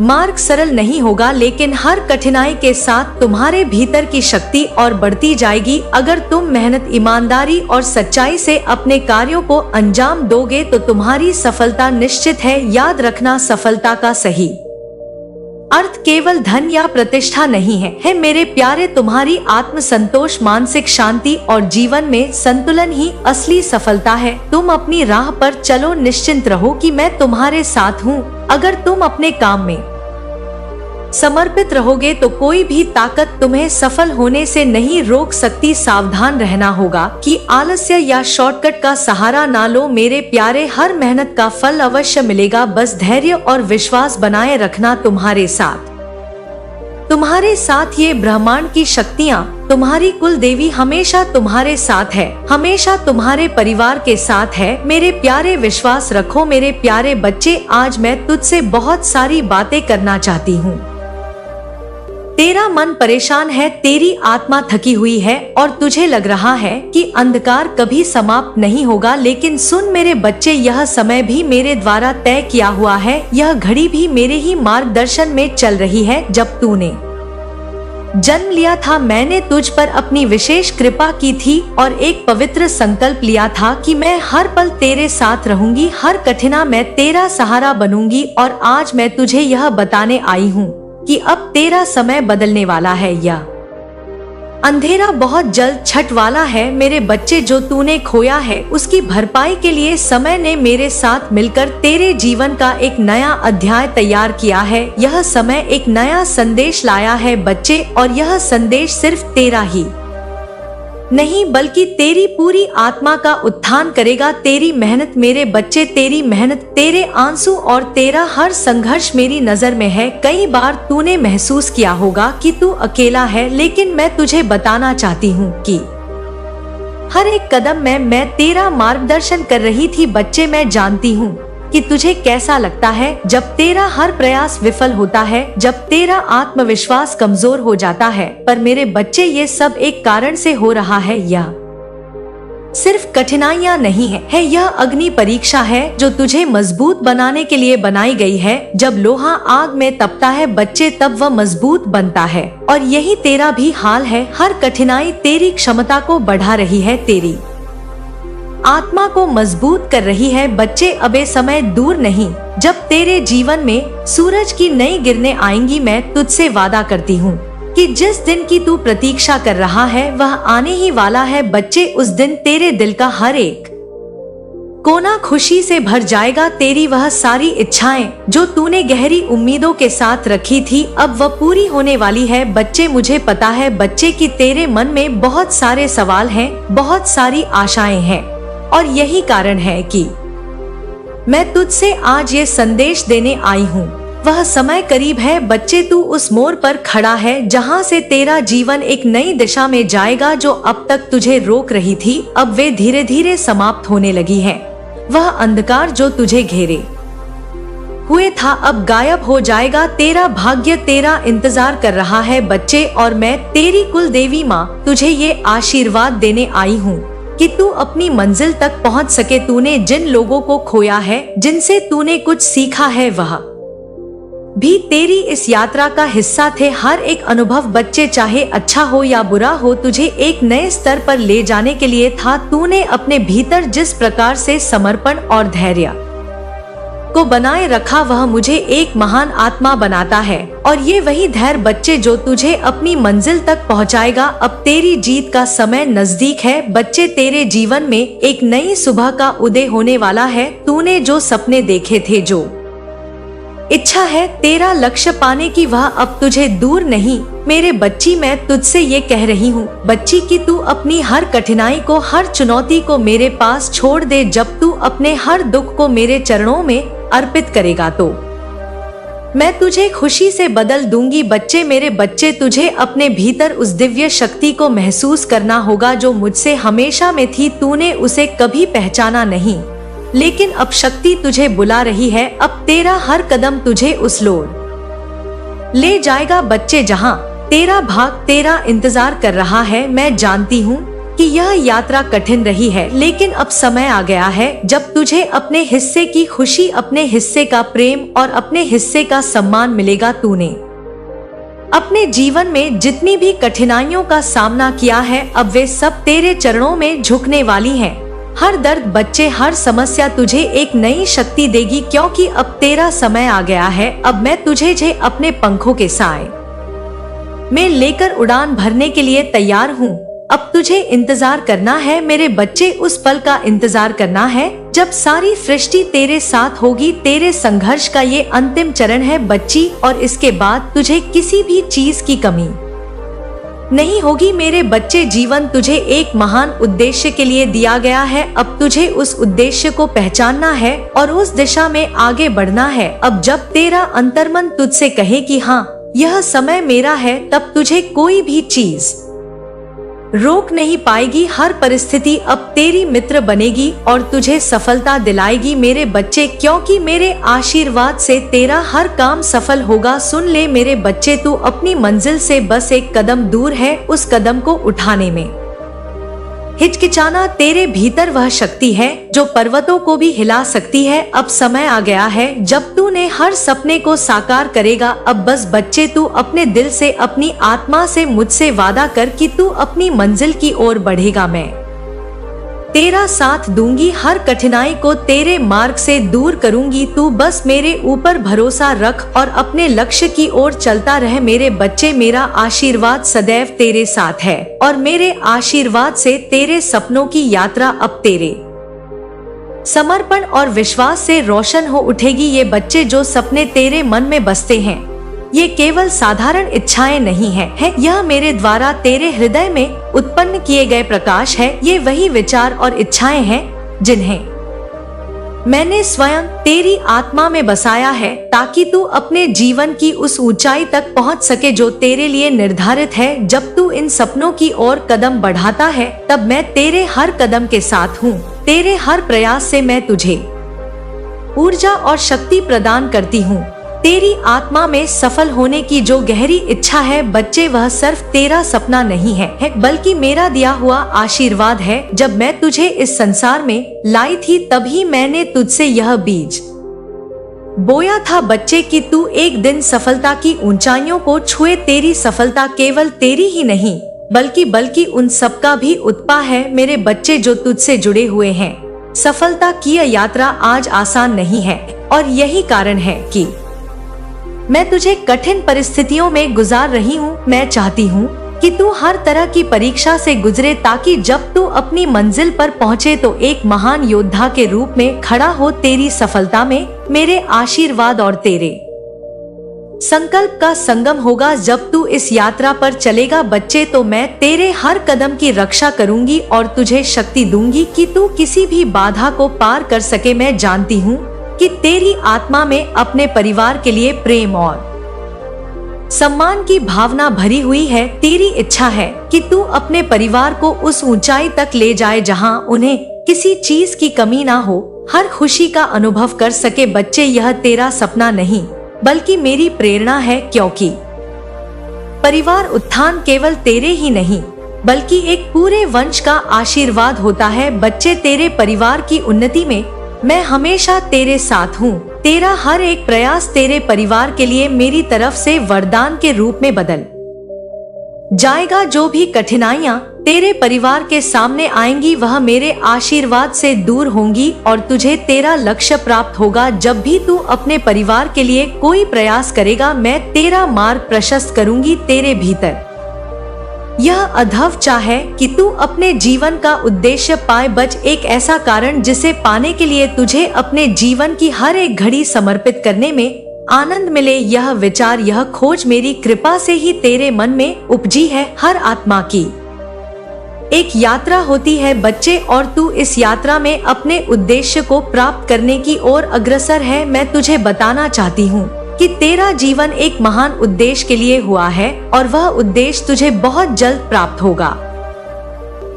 Speaker 1: मार्ग सरल नहीं होगा, लेकिन हर कठिनाई के साथ तुम्हारे भीतर की शक्ति और बढ़ती जाएगी। अगर तुम मेहनत, ईमानदारी और सच्चाई से अपने कार्यों को अंजाम दोगे तो तुम्हारी सफलता निश्चित है। याद रखना, सफलता का सही अर्थ केवल धन या प्रतिष्ठा नहीं है मेरे प्यारे। तुम्हारी आत्म संतोष, मानसिक शांति और जीवन में संतुलन ही असली सफलता है। तुम अपनी राह पर चलो, निश्चिंत रहो कि मैं तुम्हारे साथ हूँ। अगर तुम अपने काम में समर्पित रहोगे तो कोई भी ताकत तुम्हें सफल होने से नहीं रोक सकती। सावधान रहना होगा कि आलस्य या शॉर्टकट का सहारा ना लो मेरे प्यारे। हर मेहनत का फल अवश्य मिलेगा। बस धैर्य और विश्वास बनाए रखना। तुम्हारे साथ ये ब्रह्मांड की शक्तियाँ, तुम्हारी कुल देवी हमेशा तुम्हारे साथ है, हमेशा तुम्हारे परिवार के साथ है मेरे प्यारे। विश्वास रखो मेरे प्यारे बच्चे। आज मैं तुझसे बहुत सारी बातें करना चाहती हूँ। तेरा मन परेशान है, तेरी आत्मा थकी हुई है और तुझे लग रहा है कि अंधकार कभी समाप्त नहीं होगा, लेकिन सुन मेरे बच्चे, यह समय भी मेरे द्वारा तय किया हुआ है। यह घड़ी भी मेरे ही मार्गदर्शन में चल रही है। जब तूने जन्म लिया था मैंने तुझ पर अपनी विशेष कृपा की थी और एक पवित्र संकल्प लिया था कि मैं हर पल तेरे साथ रहूंगी, हर कठिना मैं तेरा सहारा बनूंगी। और आज मैं तुझे यह बताने आई हूँ कि अब तेरा समय बदलने वाला है। यह अंधेरा बहुत जल्द छट वाला है मेरे बच्चे। जो तूने खोया है उसकी भरपाई के लिए समय ने मेरे साथ मिलकर तेरे जीवन का एक नया अध्याय तैयार किया है। यह समय एक नया संदेश लाया है बच्चे, और यह संदेश सिर्फ तेरा ही नहीं बल्कि तेरी पूरी आत्मा का उत्थान करेगा। तेरी मेहनत मेरे बच्चे, तेरी मेहनत, तेरे आंसू और तेरा हर संघर्ष मेरी नजर में है। कई बार तूने महसूस किया होगा कि तू अकेला है, लेकिन मैं तुझे बताना चाहती हूँ कि हर एक कदम में मैं तेरा मार्गदर्शन कर रही थी बच्चे। मैं जानती हूँ कि तुझे कैसा लगता है जब तेरा हर प्रयास विफल होता है, जब तेरा आत्मविश्वास कमजोर हो जाता है। पर मेरे बच्चे, ये सब एक कारण से हो रहा है। यह सिर्फ कठिनाइयाँ नहीं है, यह अग्नि परीक्षा है जो तुझे मजबूत बनाने के लिए बनाई गई है। जब लोहा आग में तपता है बच्चे, तब वह मजबूत बनता है, और यही तेरा भी हाल है। हर कठिनाई तेरी क्षमता को बढ़ा रही है, तेरी आत्मा को मजबूत कर रही है बच्चे। अब ये समय दूर नहीं जब तेरे जीवन में सूरज की नई किरणें आएंगी। मैं तुझसे वादा करती हूँ कि जिस दिन की तू प्रतीक्षा कर रहा है वह आने ही वाला है बच्चे। उस दिन तेरे दिल का हर एक कोना खुशी से भर जाएगा। तेरी वह सारी इच्छाएं जो तूने गहरी उम्मीदों के साथ रखी थी, अब वह पूरी होने वाली है बच्चे। मुझे पता है बच्चे कि तेरे मन में बहुत सारे सवाल हैं, बहुत सारी आशाएं हैं, और यही कारण है कि मैं तुझसे आज ये संदेश देने आई हूँ। वह समय करीब है बच्चे। तू उस मोड़ पर खड़ा है जहाँ से तेरा जीवन एक नई दिशा में जाएगा। जो अब तक तुझे रोक रही थी, अब वे धीरे धीरे समाप्त होने लगी है। वह अंधकार जो तुझे घेरे हुए था अब गायब हो जाएगा। तेरा भाग्य तेरा इंतजार कर रहा है बच्चे, और मैं तेरी कुल देवी माँ तुझे ये आशीर्वाद देने आई हूँ कि तू अपनी मंजिल तक पहुंच सके। तूने जिन लोगों को खोया है, जिनसे तूने कुछ सीखा है, वह भी तेरी इस यात्रा का हिस्सा थे। हर एक अनुभव बच्चे, चाहे अच्छा हो या बुरा हो, तुझे एक नए स्तर पर ले जाने के लिए था। तूने अपने भीतर जिस प्रकार से समर्पण और धैर्य को बनाए रखा, वह मुझे एक महान आत्मा बनाता है, और ये वही धैर्य बच्चे जो तुझे अपनी मंजिल तक पहुंचाएगा। अब तेरी जीत का समय नजदीक है बच्चे। तेरे जीवन में एक नई सुबह का उदय होने वाला है। तूने जो सपने देखे थे, जो इच्छा है तेरा लक्ष्य पाने की, वह अब तुझे दूर नहीं मेरे बच्ची। मैं तुझसे ये कह रही हूँ बच्ची कि तू अपनी हर कठिनाई को, हर चुनौती को मेरे पास छोड़ दे। जब तू अपने हर दुख को मेरे चरणों में अर्पित करेगा तो मैं तुझे खुशी से बदल दूंगी बच्चे। मेरे बच्चे, तुझे अपने भीतर उस दिव्य शक्ति को महसूस करना होगा जो मुझसे हमेशा में थी। तूने उसे कभी पहचाना नहीं, लेकिन अब शक्ति तुझे बुला रही है। अब तेरा हर कदम तुझे उस लोर ले जाएगा बच्चे जहां तेरा भाग तेरा इंतजार कर रहा है। मैं जानती हूँ कि यह यात्रा कठिन रही है, लेकिन अब समय आ गया है जब तुझे अपने हिस्से की खुशी, अपने हिस्से का प्रेम और अपने हिस्से का सम्मान मिलेगा। तूने अपने जीवन में जितनी भी कठिनाइयों का सामना किया है, अब वे सब तेरे चरणों में झुकने वाली हैं। हर दर्द बच्चे, हर समस्या तुझे एक नई शक्ति देगी, क्योंकि अब तेरा समय आ गया है। अब मैं तुझे अपने पंखों के साए में लेकर उड़ान भरने के लिए तैयार हूँ। अब तुझे इंतजार करना है मेरे बच्चे, उस पल का इंतजार करना है जब सारी सृष्टि तेरे साथ होगी। तेरे संघर्ष का ये अंतिम चरण है बच्ची, और इसके बाद तुझे किसी भी चीज की कमी नहीं होगी मेरे बच्चे। जीवन तुझे एक महान उद्देश्य के लिए दिया गया है। अब तुझे उस उद्देश्य को पहचानना है और उस दिशा में आगे बढ़ना है। अब जब तेरा अंतर्मन तुझसे कहे कि हाँ, यह समय मेरा है, तब तुझे कोई भी चीज रोक नहीं पाएगी। हर परिस्थिति अब तेरी मित्र बनेगी और तुझे सफलता दिलाएगी मेरे बच्चे, क्योंकि मेरे आशीर्वाद से तेरा हर काम सफल होगा। सुन ले मेरे बच्चे, तू अपनी मंजिल से बस एक कदम दूर है। उस कदम को उठाने में हिचकिचाना, तेरे भीतर वह शक्ति है जो पर्वतों को भी हिला सकती है। अब समय आ गया है जब तूने हर सपने को साकार करेगा। अब बस बच्चे, तू अपने दिल से, अपनी आत्मा से मुझसे वादा कर कि तू अपनी मंजिल की ओर बढ़ेगा। मैं तेरा साथ दूंगी, हर कठिनाई को तेरे मार्ग से दूर करूंगी। तू बस मेरे ऊपर भरोसा रख और अपने लक्ष्य की ओर चलता रह। मेरे बच्चे, मेरा आशीर्वाद सदैव तेरे साथ है और मेरे आशीर्वाद से तेरे सपनों की यात्रा अब तेरे समर्पण और विश्वास से रोशन हो उठेगी। ये बच्चे, जो सपने तेरे मन में बसते हैं, ये केवल साधारण इच्छाएं नहीं है, यह मेरे द्वारा तेरे हृदय में उत्पन्न किए गए प्रकाश है। ये वही विचार और इच्छाएं हैं जिन्हें मैंने स्वयं तेरी आत्मा में बसाया है, ताकि तू अपने जीवन की उस ऊंचाई तक पहुंच सके जो तेरे लिए निर्धारित है। जब तू इन सपनों की ओर कदम बढ़ाता है, तब मैं तेरे हर कदम के साथ हूँ। तेरे हर प्रयास से मैं तुझे ऊर्जा और शक्ति प्रदान करती हूँ। तेरी आत्मा में सफल होने की जो गहरी इच्छा है बच्चे, वह सिर्फ तेरा सपना नहीं है, बल्कि मेरा दिया हुआ आशीर्वाद है। जब मैं तुझे इस संसार में लाई थी, तभी मैंने तुझसे यह बीज बोया था बच्चे कि तू एक दिन सफलता की ऊंचाइयों को छुए। तेरी सफलता केवल तेरी ही नहीं, बल्कि उन सबका भी उत्पाद है मेरे बच्चे, जो तुझसे जुड़े हुए हैं। सफलता की यह यात्रा आज आसान नहीं है, और यही कारण है कि मैं तुझे कठिन परिस्थितियों में गुजार रही हूँ। मैं चाहती हूँ कि तू हर तरह की परीक्षा से गुजरे, ताकि जब तू अपनी मंजिल पर पहुँचे तो एक महान योद्धा के रूप में खड़ा हो। तेरी सफलता में मेरे आशीर्वाद और तेरे संकल्प का संगम होगा। जब तू इस यात्रा पर चलेगा बच्चे, तो मैं तेरे हर कदम की रक्षा करूंगी और तुझे शक्ति दूंगी कि तू किसी भी बाधा को पार कर सके। मैं जानती हूँ कि तेरी आत्मा में अपने परिवार के लिए प्रेम और सम्मान की भावना भरी हुई है। तेरी इच्छा है कि तू अपने परिवार को उस ऊंचाई तक ले जाए जहां उन्हें किसी चीज की कमी ना हो, हर खुशी का अनुभव कर सके। बच्चे, यह तेरा सपना नहीं, बल्कि मेरी प्रेरणा है, क्योंकि परिवार उत्थान केवल तेरे ही नहीं, बल्कि एक पूरे वंश का आशीर्वाद होता है। बच्चे, तेरे परिवार की उन्नति में मैं हमेशा तेरे साथ हूँ। तेरा हर एक प्रयास तेरे परिवार के लिए मेरी तरफ से वरदान के रूप में बदल जाएगा। जो भी कठिनाइयाँ तेरे परिवार के सामने आएंगी, वह मेरे आशीर्वाद से दूर होंगी और तुझे तेरा लक्ष्य प्राप्त होगा। जब भी तू अपने परिवार के लिए कोई प्रयास करेगा, मैं तेरा मार्ग प्रशस्त करूंगी। तेरे भीतर यह अधव चाह है कि तू अपने जीवन का उद्देश्य पाए। बच, एक ऐसा कारण जिसे पाने के लिए तुझे अपने जीवन की हर एक घड़ी समर्पित करने में आनंद मिले। यह विचार, यह खोज मेरी कृपा से ही तेरे मन में उपजी है। हर आत्मा की एक यात्रा होती है बच्चे, और तू इस यात्रा में अपने उद्देश्य को प्राप्त करने की ओर अग्रसर है। मैं तुझे बताना चाहती हूँ कि तेरा जीवन एक महान उद्देश्य के लिए हुआ है, और वह उद्देश्य तुझे बहुत जल्द प्राप्त होगा।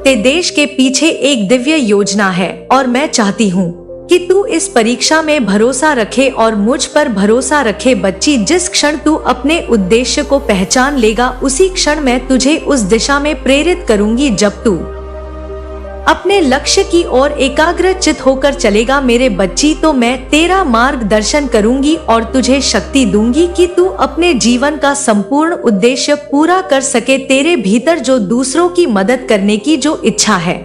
Speaker 1: ते देश के पीछे एक दिव्य योजना है, और मैं चाहती हूँ कि तू इस परीक्षा में भरोसा रखे और मुझ पर भरोसा रखे। बच्ची, जिस क्षण तू अपने उद्देश्य को पहचान लेगा, उसी क्षण मैं तुझे उस दिशा में प्रेरित करूंगी। जब तू अपने लक्ष्य की ओर एकाग्रचित होकर चलेगा मेरे बच्ची, तो मैं तेरा मार्गदर्शन करूंगी और तुझे शक्ति दूंगी कि तू अपने जीवन का संपूर्ण उद्देश्य पूरा कर सके। तेरे भीतर जो दूसरों की मदद करने की जो इच्छा है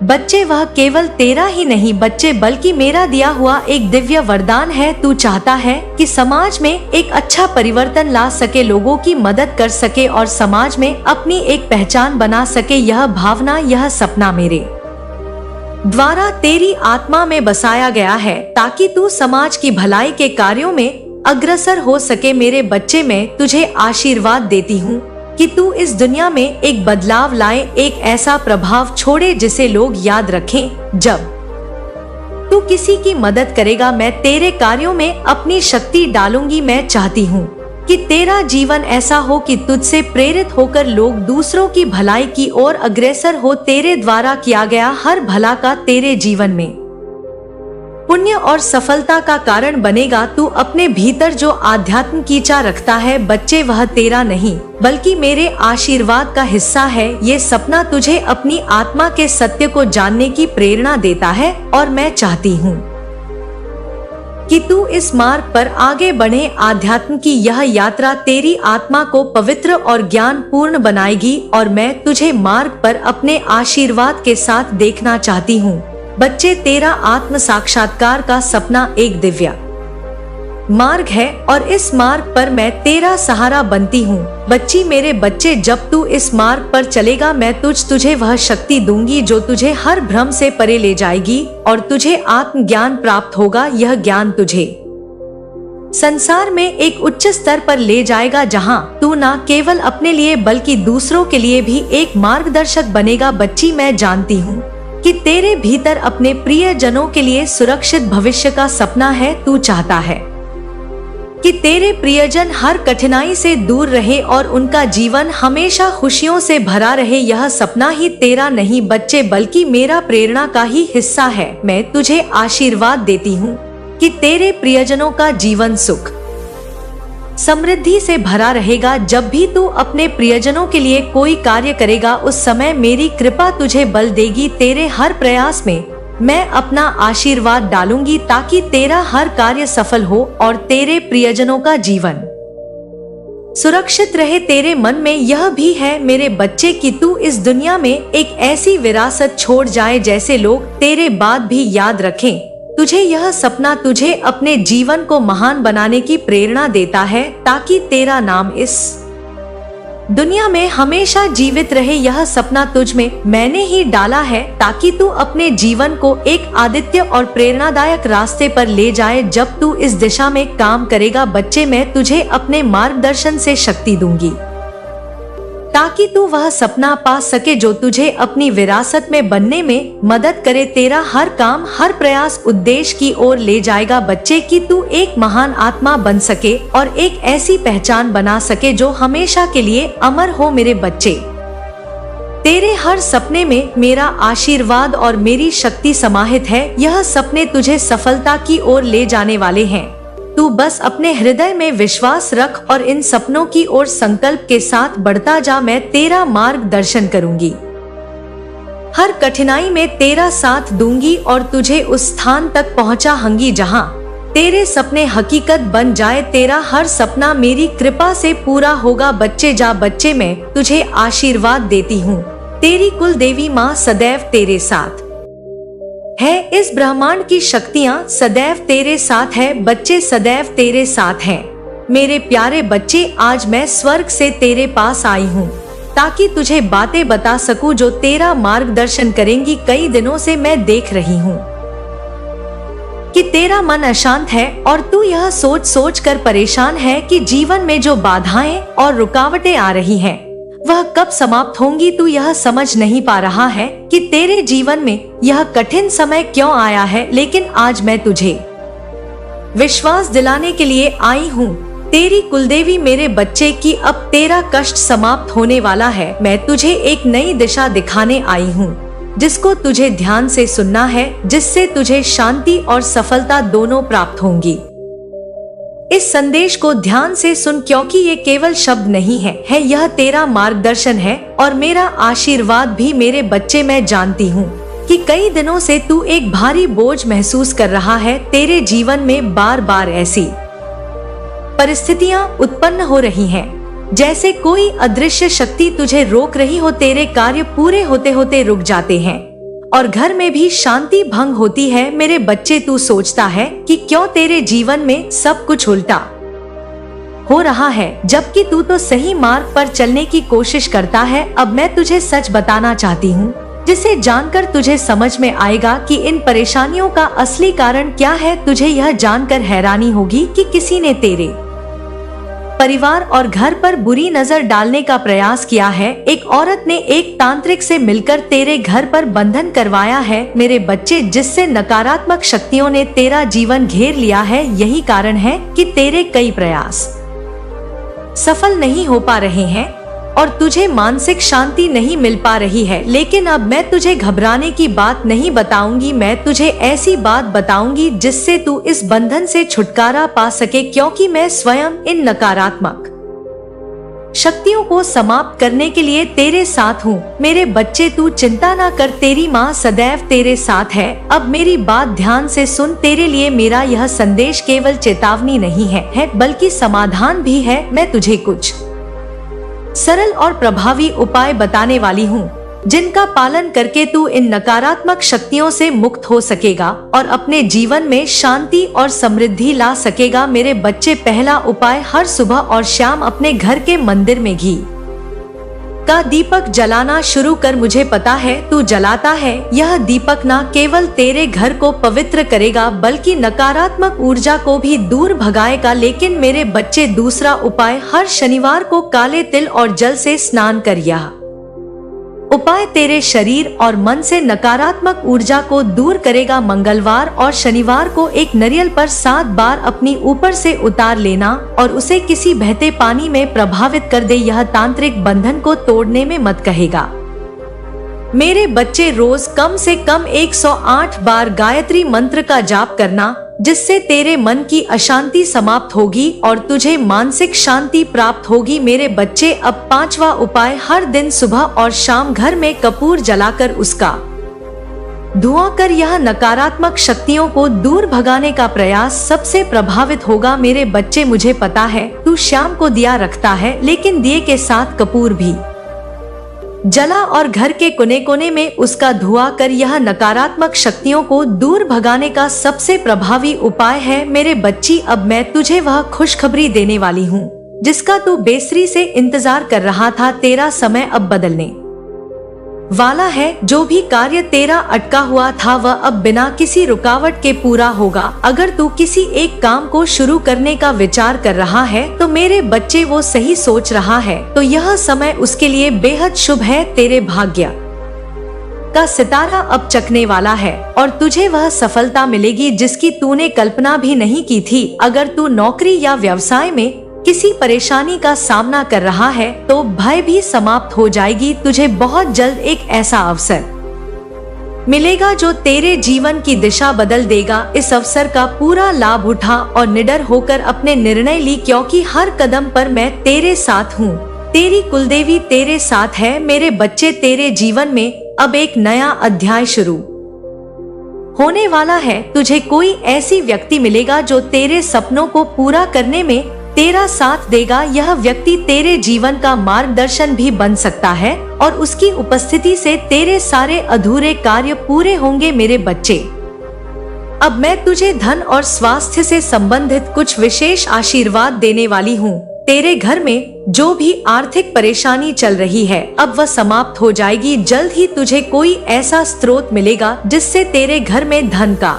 Speaker 1: बच्चे, वह केवल तेरा ही नहीं बच्चे, बल्कि मेरा दिया हुआ एक दिव्य वरदान है। तू चाहता है कि समाज में एक अच्छा परिवर्तन ला सके, लोगों की मदद कर सके और समाज में अपनी एक पहचान बना सके। यह भावना, यह सपना मेरे द्वारा तेरी आत्मा में बसाया गया है, ताकि तू समाज की भलाई के कार्यों में अग्रसर हो सके। मेरे बच्चे, मैं तुझे आशीर्वाद देती हूँ कि तू इस दुनिया में एक बदलाव लाए, एक ऐसा प्रभाव छोड़े जिसे लोग याद रखें। जब तू किसी की मदद करेगा, मैं तेरे कार्यों में अपनी शक्ति डालूंगी। मैं चाहती हूँ कि तेरा जीवन ऐसा हो कि तुझसे प्रेरित होकर लोग दूसरों की भलाई की ओर अग्रसर हो। तेरे द्वारा किया गया हर भला का तेरे जीवन में पुण्य और सफलता का कारण बनेगा। तू अपने भीतर जो आध्यात्म की इच्छा रखता है बच्चे, वह तेरा नहीं, बल्कि मेरे आशीर्वाद का हिस्सा है। ये सपना तुझे अपनी आत्मा के सत्य को जानने की प्रेरणा देता है, और मैं चाहती हूँ कि तू इस मार्ग पर आगे बढ़े। आध्यात्म की यह यात्रा तेरी आत्मा को पवित्र और ज्ञान पूर्ण बनाएगी और मैं तुझे मार्ग पर अपने आशीर्वाद के साथ देखना चाहती हूँ। बच्चे, तेरा आत्म साक्षात्कार का सपना एक दिव्य मार्ग है और इस मार्ग पर मैं तेरा सहारा बनती हूँ। बच्ची, मेरे बच्चे, जब तू इस मार्ग पर चलेगा मैं तुझे वह शक्ति दूंगी जो तुझे हर भ्रम से परे ले जाएगी और तुझे आत्म ज्ञान प्राप्त होगा। यह ज्ञान तुझे संसार में एक उच्च स्तर पर ले जाएगा जहाँ तू न केवल अपने लिए बल्कि दूसरों के लिए भी एक मार्गदर्शक बनेगा। बच्ची, मैं जानती हूँ कि तेरे भीतर अपने प्रिय जनों के लिए सुरक्षित भविष्य का सपना है। तू चाहता है कि तेरे प्रियजन हर कठिनाई से दूर रहे और उनका जीवन हमेशा खुशियों से भरा रहे। यह सपना ही तेरा नहीं बच्चे बल्कि मेरा प्रेरणा का ही हिस्सा है। मैं तुझे आशीर्वाद देती हूँ कि तेरे प्रियजनों का जीवन सुख समृद्धि से भरा रहेगा। जब भी तू अपने प्रियजनों के लिए कोई कार्य करेगा उस समय मेरी कृपा तुझे बल देगी। तेरे हर प्रयास में मैं अपना आशीर्वाद डालूंगी ताकि तेरा हर कार्य सफल हो और तेरे प्रियजनों का जीवन सुरक्षित रहे। तेरे मन में यह भी है मेरे बच्चे कि तू इस दुनिया में एक ऐसी विरासत छोड़ जाए जैसे लोग तेरे बाद भी याद रखें। तुझे यह सपना तुझे अपने जीवन को महान बनाने की प्रेरणा देता है ताकि तेरा नाम इस दुनिया में हमेशा जीवित रहे। यह सपना तुझ में मैंने ही डाला है ताकि तू अपने जीवन को एक आदित्य और प्रेरणादायक रास्ते पर ले जाए। जब तू इस दिशा में काम करेगा बच्चे, मैं तुझे अपने मार्गदर्शन से शक्ति दूंगी ताकि तू वह सपना पा सके जो तुझे अपनी विरासत में बनने में मदद करे। तेरा हर काम, हर प्रयास उद्देश्य की ओर ले जाएगा बच्चे कि तू एक महान आत्मा बन सके और एक ऐसी पहचान बना सके जो हमेशा के लिए अमर हो। मेरे बच्चे, तेरे हर सपने में मेरा आशीर्वाद और मेरी शक्ति समाहित है। यह सपने तुझे सफलता की ओर ले जाने वाले हैं। तू बस अपने हृदय में विश्वास रख और इन सपनों की ओर संकल्प के साथ बढ़ता जा। मैं तेरा मार्गदर्शन करूंगी, हर कठिनाई में तेरा साथ दूंगी और तुझे उस स्थान तक पहुंचाऊंगी जहां तेरे सपने हकीकत बन जाए। तेरा हर सपना मेरी कृपा से पूरा होगा। बच्चे, जा बच्चे, मैं तुझे आशीर्वाद देती हूँ। तेरी कुल देवी माँ सदैव तेरे साथ है। इस ब्रह्मांड की शक्तियाँ सदैव तेरे साथ है। बच्चे, सदैव तेरे साथ है। मेरे प्यारे बच्चे, आज मैं स्वर्ग से तेरे पास आई हूँ ताकि तुझे बातें बता सकूं जो तेरा मार्गदर्शन करेंगी। कई दिनों से मैं देख रही हूँ कि तेरा मन अशांत है और तू यह सोच सोच कर परेशान है कि जीवन में जो बाधाएं और रुकावटें आ रही हैं, वह कब समाप्त होंगी। तू यह समझ नहीं पा रहा है कि तेरे जीवन में यह कठिन समय क्यों आया है, लेकिन आज मैं तुझे विश्वास दिलाने के लिए आई हूँ। तेरी कुलदेवी मेरे बच्चे की अब तेरा कष्ट समाप्त होने वाला है। मैं तुझे एक नई दिशा दिखाने आई हूँ जिसको तुझे ध्यान से सुनना है, जिससे तुझे शांति और सफलता दोनों प्राप्त होंगी। इस संदेश को ध्यान से सुन क्योंकि ये केवल शब्द नहीं है, यह तेरा मार्गदर्शन है और मेरा आशीर्वाद भी। मेरे बच्चे, मैं जानती हूँ कि कई दिनों से तू एक भारी बोझ महसूस कर रहा है। तेरे जीवन में बार बार ऐसी परिस्थितियाँ उत्पन्न हो रही हैं जैसे कोई अदृश्य शक्ति तुझे रोक रही हो। तेरे कार्य पूरे होते होते रुक जाते हैं और घर में भी शांति भंग होती है। मेरे बच्चे, तू सोचता है कि क्यों तेरे जीवन में सब कुछ उल्टा हो रहा है, जबकि तू तो सही मार्ग पर चलने की कोशिश करता है। अब मैं तुझे सच बताना चाहती हूँ जिसे जानकर तुझे समझ में आएगा कि इन परेशानियों का असली कारण क्या है। तुझे यह जानकर हैरानी होगी कि किसी ने तेरे परिवार और घर पर बुरी नजर डालने का प्रयास किया है। एक औरत ने एक तांत्रिक से मिलकर तेरे घर पर बंधन करवाया है। मेरे बच्चे, जिससे नकारात्मक शक्तियों ने तेरा जीवन घेर लिया है। यही कारण है कि तेरे कई प्रयास सफल नहीं हो पा रहे हैं और तुझे मानसिक शांति नहीं मिल पा रही है। लेकिन अब मैं तुझे घबराने की बात नहीं बताऊंगी, मैं तुझे ऐसी बात बताऊंगी जिससे तू इस बंधन से छुटकारा पा सके, क्योंकि मैं स्वयं इन नकारात्मक शक्तियों को समाप्त करने के लिए तेरे साथ हूँ। मेरे बच्चे तू चिंता ना कर, तेरी माँ सदैव तेरे साथ है। अब मेरी बात ध्यान से सुन, तेरे लिए मेरा यह संदेश केवल चेतावनी नहीं है बल्कि समाधान भी है। मैं तुझे कुछ सरल और प्रभावी उपाय बताने वाली हूँ जिनका पालन करके तू इन नकारात्मक शक्तियों से मुक्त हो सकेगा और अपने जीवन में शांति और समृद्धि ला सकेगा। मेरे बच्चे, पहला उपाय, हर सुबह और शाम अपने घर के मंदिर में घी का दीपक जलाना शुरू कर। मुझे पता है तू जलाता है। यह दीपक न केवल तेरे घर को पवित्र करेगा बल्कि नकारात्मक ऊर्जा को भी दूर भगाएगा। लेकिन मेरे बच्चे, दूसरा उपाय, हर शनिवार को काले तिल और जल से स्नान कर। यह उपाय तेरे शरीर और मन से नकारात्मक ऊर्जा को दूर करेगा। मंगलवार और शनिवार को एक नारियल पर 7 बार अपनी ऊपर से उतार लेना और उसे किसी बहते पानी में प्रभावित कर दे। यह तांत्रिक बंधन को तोड़ने में मदद करेगा। मेरे बच्चे, रोज कम से कम 108 बार गायत्री मंत्र का जाप करना, जिससे तेरे मन की अशांति समाप्त होगी और तुझे मानसिक शांति प्राप्त होगी। मेरे बच्चे, अब 5वां उपाय, हर दिन सुबह और शाम घर में कपूर जलाकर उसका धुआं कर। यह नकारात्मक शक्तियों को दूर भगाने का प्रयास सबसे प्रभावित होगा। मेरे बच्चे, मुझे पता है तू शाम को दिया रखता है, लेकिन दिए के साथ कपूर भी जला और घर के कोने कोने में उसका धुआं कर। यह नकारात्मक शक्तियों को दूर भगाने का सबसे प्रभावी उपाय है। मेरे बच्ची, अब मैं तुझे वह खुशखबरी देने वाली हूँ जिसका तू बेसब्री से इंतजार कर रहा था। तेरा समय अब बदलने वाला है। जो भी कार्य तेरा अटका हुआ था वह अब बिना किसी रुकावट के पूरा होगा। अगर तू किसी एक काम को शुरू करने का विचार कर रहा है तो मेरे बच्चे, वो सही सोच रहा है, तो यह समय उसके लिए बेहद शुभ है। तेरे भाग्य का सितारा अब चकने वाला है और तुझे वह सफलता मिलेगी जिसकी तूने कल्पना भी नहीं की थी। अगर तू नौकरी या व्यवसाय में किसी परेशानी का सामना कर रहा है तो भय भी समाप्त हो जाएगी। तुझे बहुत जल्द एक ऐसा अवसर मिलेगा जो तेरे जीवन की दिशा बदल देगा। इस अवसर का पूरा लाभ उठा और निडर होकर अपने निर्णय ली, क्योंकि हर कदम पर मैं तेरे साथ हूँ। तेरी कुलदेवी तेरे साथ है। मेरे बच्चे, तेरे जीवन में अब एक नया अध्याय शुरू होने वाला है। तुझे कोई ऐसी व्यक्ति मिलेगा जो तेरे सपनों को पूरा करने में तेरा साथ देगा। यह व्यक्ति तेरे जीवन का मार्गदर्शन भी बन सकता है और उसकी उपस्थिति से तेरे सारे अधूरे कार्य पूरे होंगे। मेरे बच्चे, अब मैं तुझे धन और स्वास्थ्य से संबंधित कुछ विशेष आशीर्वाद देने वाली हूँ। तेरे घर में जो भी आर्थिक परेशानी चल रही है अब वह समाप्त हो जाएगी। जल्द ही तुझे कोई ऐसा स्रोत मिलेगा जिससे तेरे घर में धन का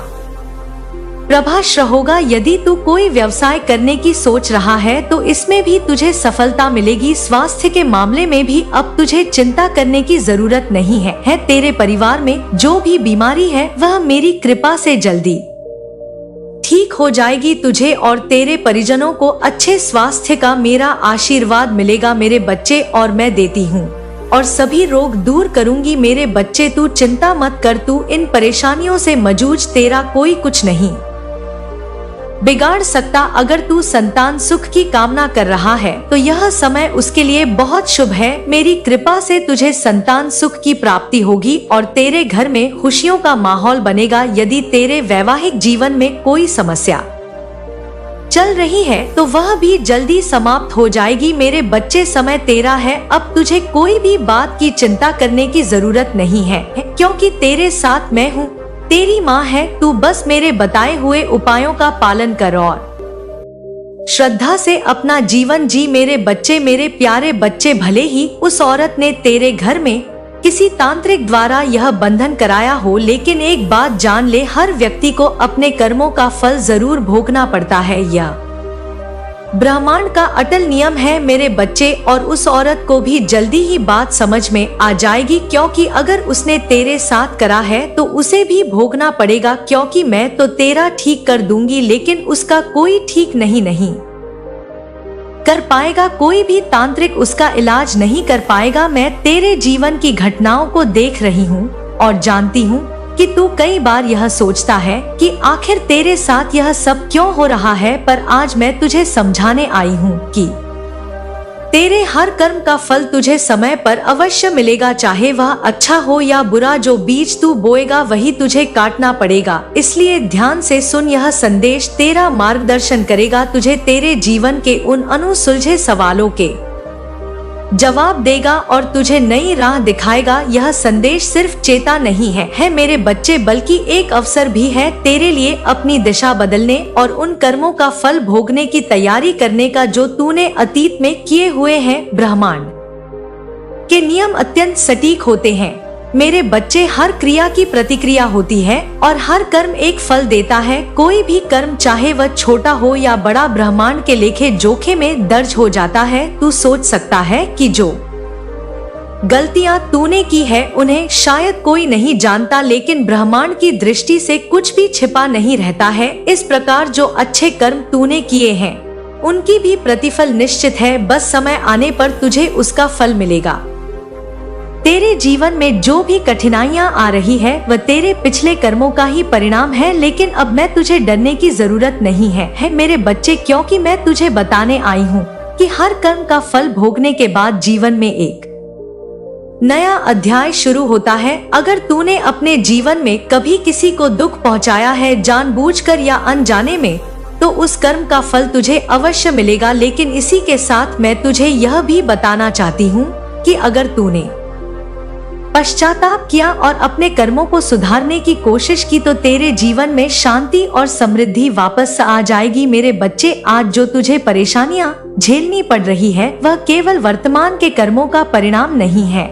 Speaker 1: प्रभाश होगा। यदि तू कोई व्यवसाय करने की सोच रहा है तो इसमें भी तुझे सफलता मिलेगी। स्वास्थ्य के मामले में भी अब तुझे चिंता करने की जरूरत नहीं है। तेरे परिवार में जो भी बीमारी है वह मेरी कृपा से जल्दी ठीक हो जाएगी। तुझे और तेरे परिजनों को अच्छे स्वास्थ्य का मेरा आशीर्वाद मिलेगा। मेरे बच्चे, और मैं देती हूँ और सभी रोग दूर करूंगी। मेरे बच्चे, तू चिंता मत कर, तू इन परेशानियों से मजूझ, तेरा कोई कुछ नहीं बिगाड़ सकता। अगर तू संतान सुख की कामना कर रहा है तो यह समय उसके लिए बहुत शुभ है। मेरी कृपा से तुझे संतान सुख की प्राप्ति होगी और तेरे घर में खुशियों का माहौल बनेगा। यदि तेरे वैवाहिक जीवन में कोई समस्या चल रही है तो वह भी जल्दी समाप्त हो जाएगी। मेरे बच्चे, समय तेरा है। अब तुझे कोई भी बात की चिंता करने की जरूरत नहीं है, क्योंकि तेरे साथ मैं हूँ। तेरी माँ है। तू बस मेरे बताए हुए उपायों का पालन कर और श्रद्धा से अपना जीवन जी। मेरे बच्चे, मेरे प्यारे बच्चे, भले ही उस औरत ने तेरे घर में किसी तांत्रिक द्वारा यह बंधन कराया हो, लेकिन एक बात जान ले, हर व्यक्ति को अपने कर्मों का फल जरूर भोगना पड़ता है। यह ब्रह्मांड का अटल नियम है मेरे बच्चे, और उस औरत को भी जल्दी ही बात समझ में आ जाएगी, क्योंकि अगर उसने तेरे साथ करा है तो उसे भी भोगना पड़ेगा। क्योंकि मैं तो तेरा ठीक कर दूंगी, लेकिन उसका कोई ठीक नहीं कर पाएगा। कोई भी तांत्रिक उसका इलाज नहीं कर पाएगा। मैं तेरे जीवन की घटनाओं को देख रही हूँ और जानती हूँ कि तू कई बार यह सोचता है कि आखिर तेरे साथ यह सब क्यों हो रहा है, पर आज मैं तुझे समझाने आई हूँ कि तेरे हर कर्म का फल तुझे समय पर अवश्य मिलेगा, चाहे वह अच्छा हो या बुरा। जो बीज तू बोएगा वही तुझे काटना पड़ेगा, इसलिए ध्यान से सुन। यह संदेश तेरा मार्गदर्शन करेगा, तुझे तेरे जीवन के उन अनसुलझे सवालों के जवाब देगा और तुझे नई राह दिखाएगा। यह संदेश सिर्फ चेता नहीं है मेरे बच्चे, बल्कि एक अवसर भी है तेरे लिए अपनी दिशा बदलने और उन कर्मों का फल भोगने की तैयारी करने का जो तूने अतीत में किए हुए हैं। ब्रह्मांड के नियम अत्यंत सटीक होते हैं मेरे बच्चे। हर क्रिया की प्रतिक्रिया होती है और हर कर्म एक फल देता है। कोई भी कर्म चाहे वह छोटा हो या बड़ा, ब्रह्मांड के लेखे जोखे में दर्ज हो जाता है। तू सोच सकता है कि जो गलतियां तूने की है उन्हें शायद कोई नहीं जानता, लेकिन ब्रह्मांड की दृष्टि से कुछ भी छिपा नहीं रहता है। इस प्रकार जो अच्छे कर्म तूने किए हैं उनकी भी प्रतिफल निश्चित है, बस समय आने पर तुझे उसका फल मिलेगा। तेरे जीवन में जो भी कठिनाइयां आ रही है वह तेरे पिछले कर्मों का ही परिणाम है, लेकिन अब मैं तुझे डरने की जरूरत नहीं है मेरे बच्चे, क्योंकि मैं तुझे बताने आई हूँ कि हर कर्म का फल भोगने के बाद जीवन में एक नया अध्याय शुरू होता है। अगर तूने अपने जीवन में कभी किसी को दुख पहुँचाया है, जानबूझकर या अनजाने में, तो उस कर्म का फल तुझे अवश्य मिलेगा। लेकिन इसी के साथ मैं तुझे यह भी बताना चाहती हूँ कि अगर तूने पश्चाताप किया और अपने कर्मों को सुधारने की कोशिश की तो तेरे जीवन में शांति और समृद्धि वापस आ जाएगी। मेरे बच्चे, आज जो तुझे परेशानियां झेलनी पड़ रही है वह केवल वर्तमान के कर्मों का परिणाम नहीं है,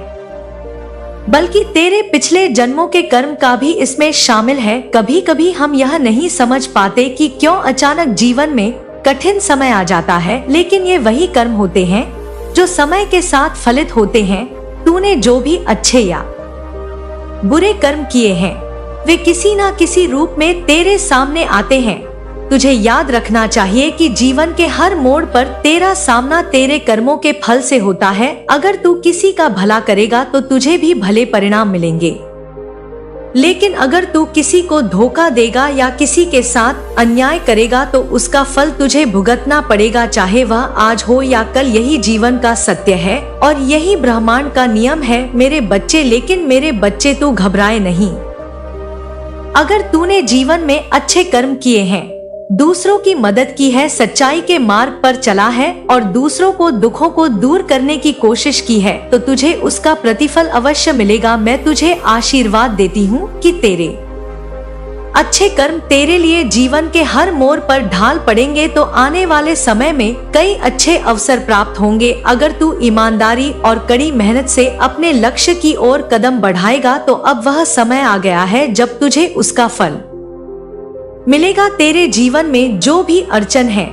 Speaker 1: बल्कि तेरे पिछले जन्मों के कर्म का भी इसमें शामिल है। कभी कभी हम यह नहीं समझ पाते कि क्यों अचानक जीवन में कठिन समय आ जाता है, लेकिन ये वही कर्म होते हैं जो समय के साथ फलित होते हैं। तूने जो भी अच्छे या बुरे कर्म किए हैं वे किसी ना किसी रूप में तेरे सामने आते हैं। तुझे याद रखना चाहिए कि जीवन के हर मोड़ पर तेरा सामना तेरे कर्मों के फल से होता है। अगर तू किसी का भला करेगा तो तुझे भी भले परिणाम मिलेंगे, लेकिन अगर तू किसी को धोखा देगा या किसी के साथ अन्याय करेगा तो उसका फल तुझे भुगतना पड़ेगा, चाहे वह आज हो या कल। यही जीवन का सत्य है और यही ब्रह्मांड का नियम है मेरे बच्चे। लेकिन मेरे बच्चे, तू घबराए नहीं। अगर तूने जीवन में अच्छे कर्म किए हैं, दूसरों की मदद की है, सच्चाई के मार्ग पर चला है और दूसरों को दुखों को दूर करने की कोशिश की है, तो तुझे उसका प्रतिफल अवश्य मिलेगा। मैं तुझे आशीर्वाद देती हूँ कि तेरे अच्छे कर्म तेरे लिए जीवन के हर मोड़ पर ढाल पड़ेंगे, तो आने वाले समय में कई अच्छे अवसर प्राप्त होंगे। अगर तू ईमानदारी और कड़ी मेहनत से अपने लक्ष्य की ओर कदम बढ़ाएगा तो अब वह समय आ गया है जब तुझे उसका फल मिलेगा। तेरे जीवन में जो भी अड़चन है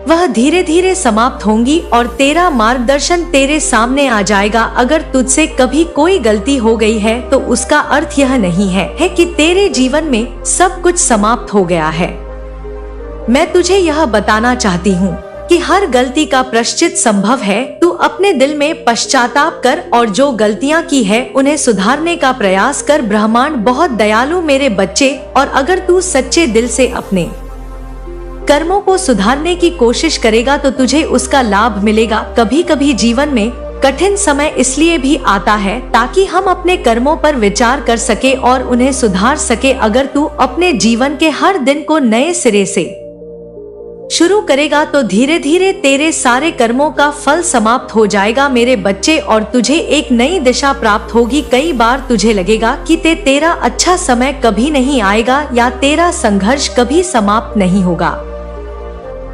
Speaker 1: वह धीरे धीरे समाप्त होंगी और तेरा मार्गदर्शन तेरे सामने आ जाएगा। अगर तुझसे कभी कोई गलती हो गई है तो उसका अर्थ यह नहीं है कि तेरे जीवन में सब कुछ समाप्त हो गया है। मैं तुझे यह बताना चाहती हूँ कि हर गलती का प्रायश्चित संभव है। तू अपने दिल में पश्चाताप कर और जो गलतियां की है उन्हें सुधारने का प्रयास कर। ब्रह्मांड बहुत दयालु मेरे बच्चे, और अगर तू सच्चे दिल से अपने कर्मों को सुधारने की कोशिश करेगा तो तुझे उसका लाभ मिलेगा। कभी कभी जीवन में कठिन समय इसलिए भी आता है ताकि हम अपने कर्मों पर विचार कर सके और उन्हें सुधार सके। अगर तू अपने जीवन के हर दिन को नए सिरे से शुरू करेगा तो धीरे धीरे तेरे सारे कर्मों का फल समाप्त हो जाएगा मेरे बच्चे, और तुझे एक नई दिशा प्राप्त होगी। कई बार तुझे लगेगा कि तेरा अच्छा समय कभी नहीं आएगा या तेरा संघर्ष कभी समाप्त नहीं होगा,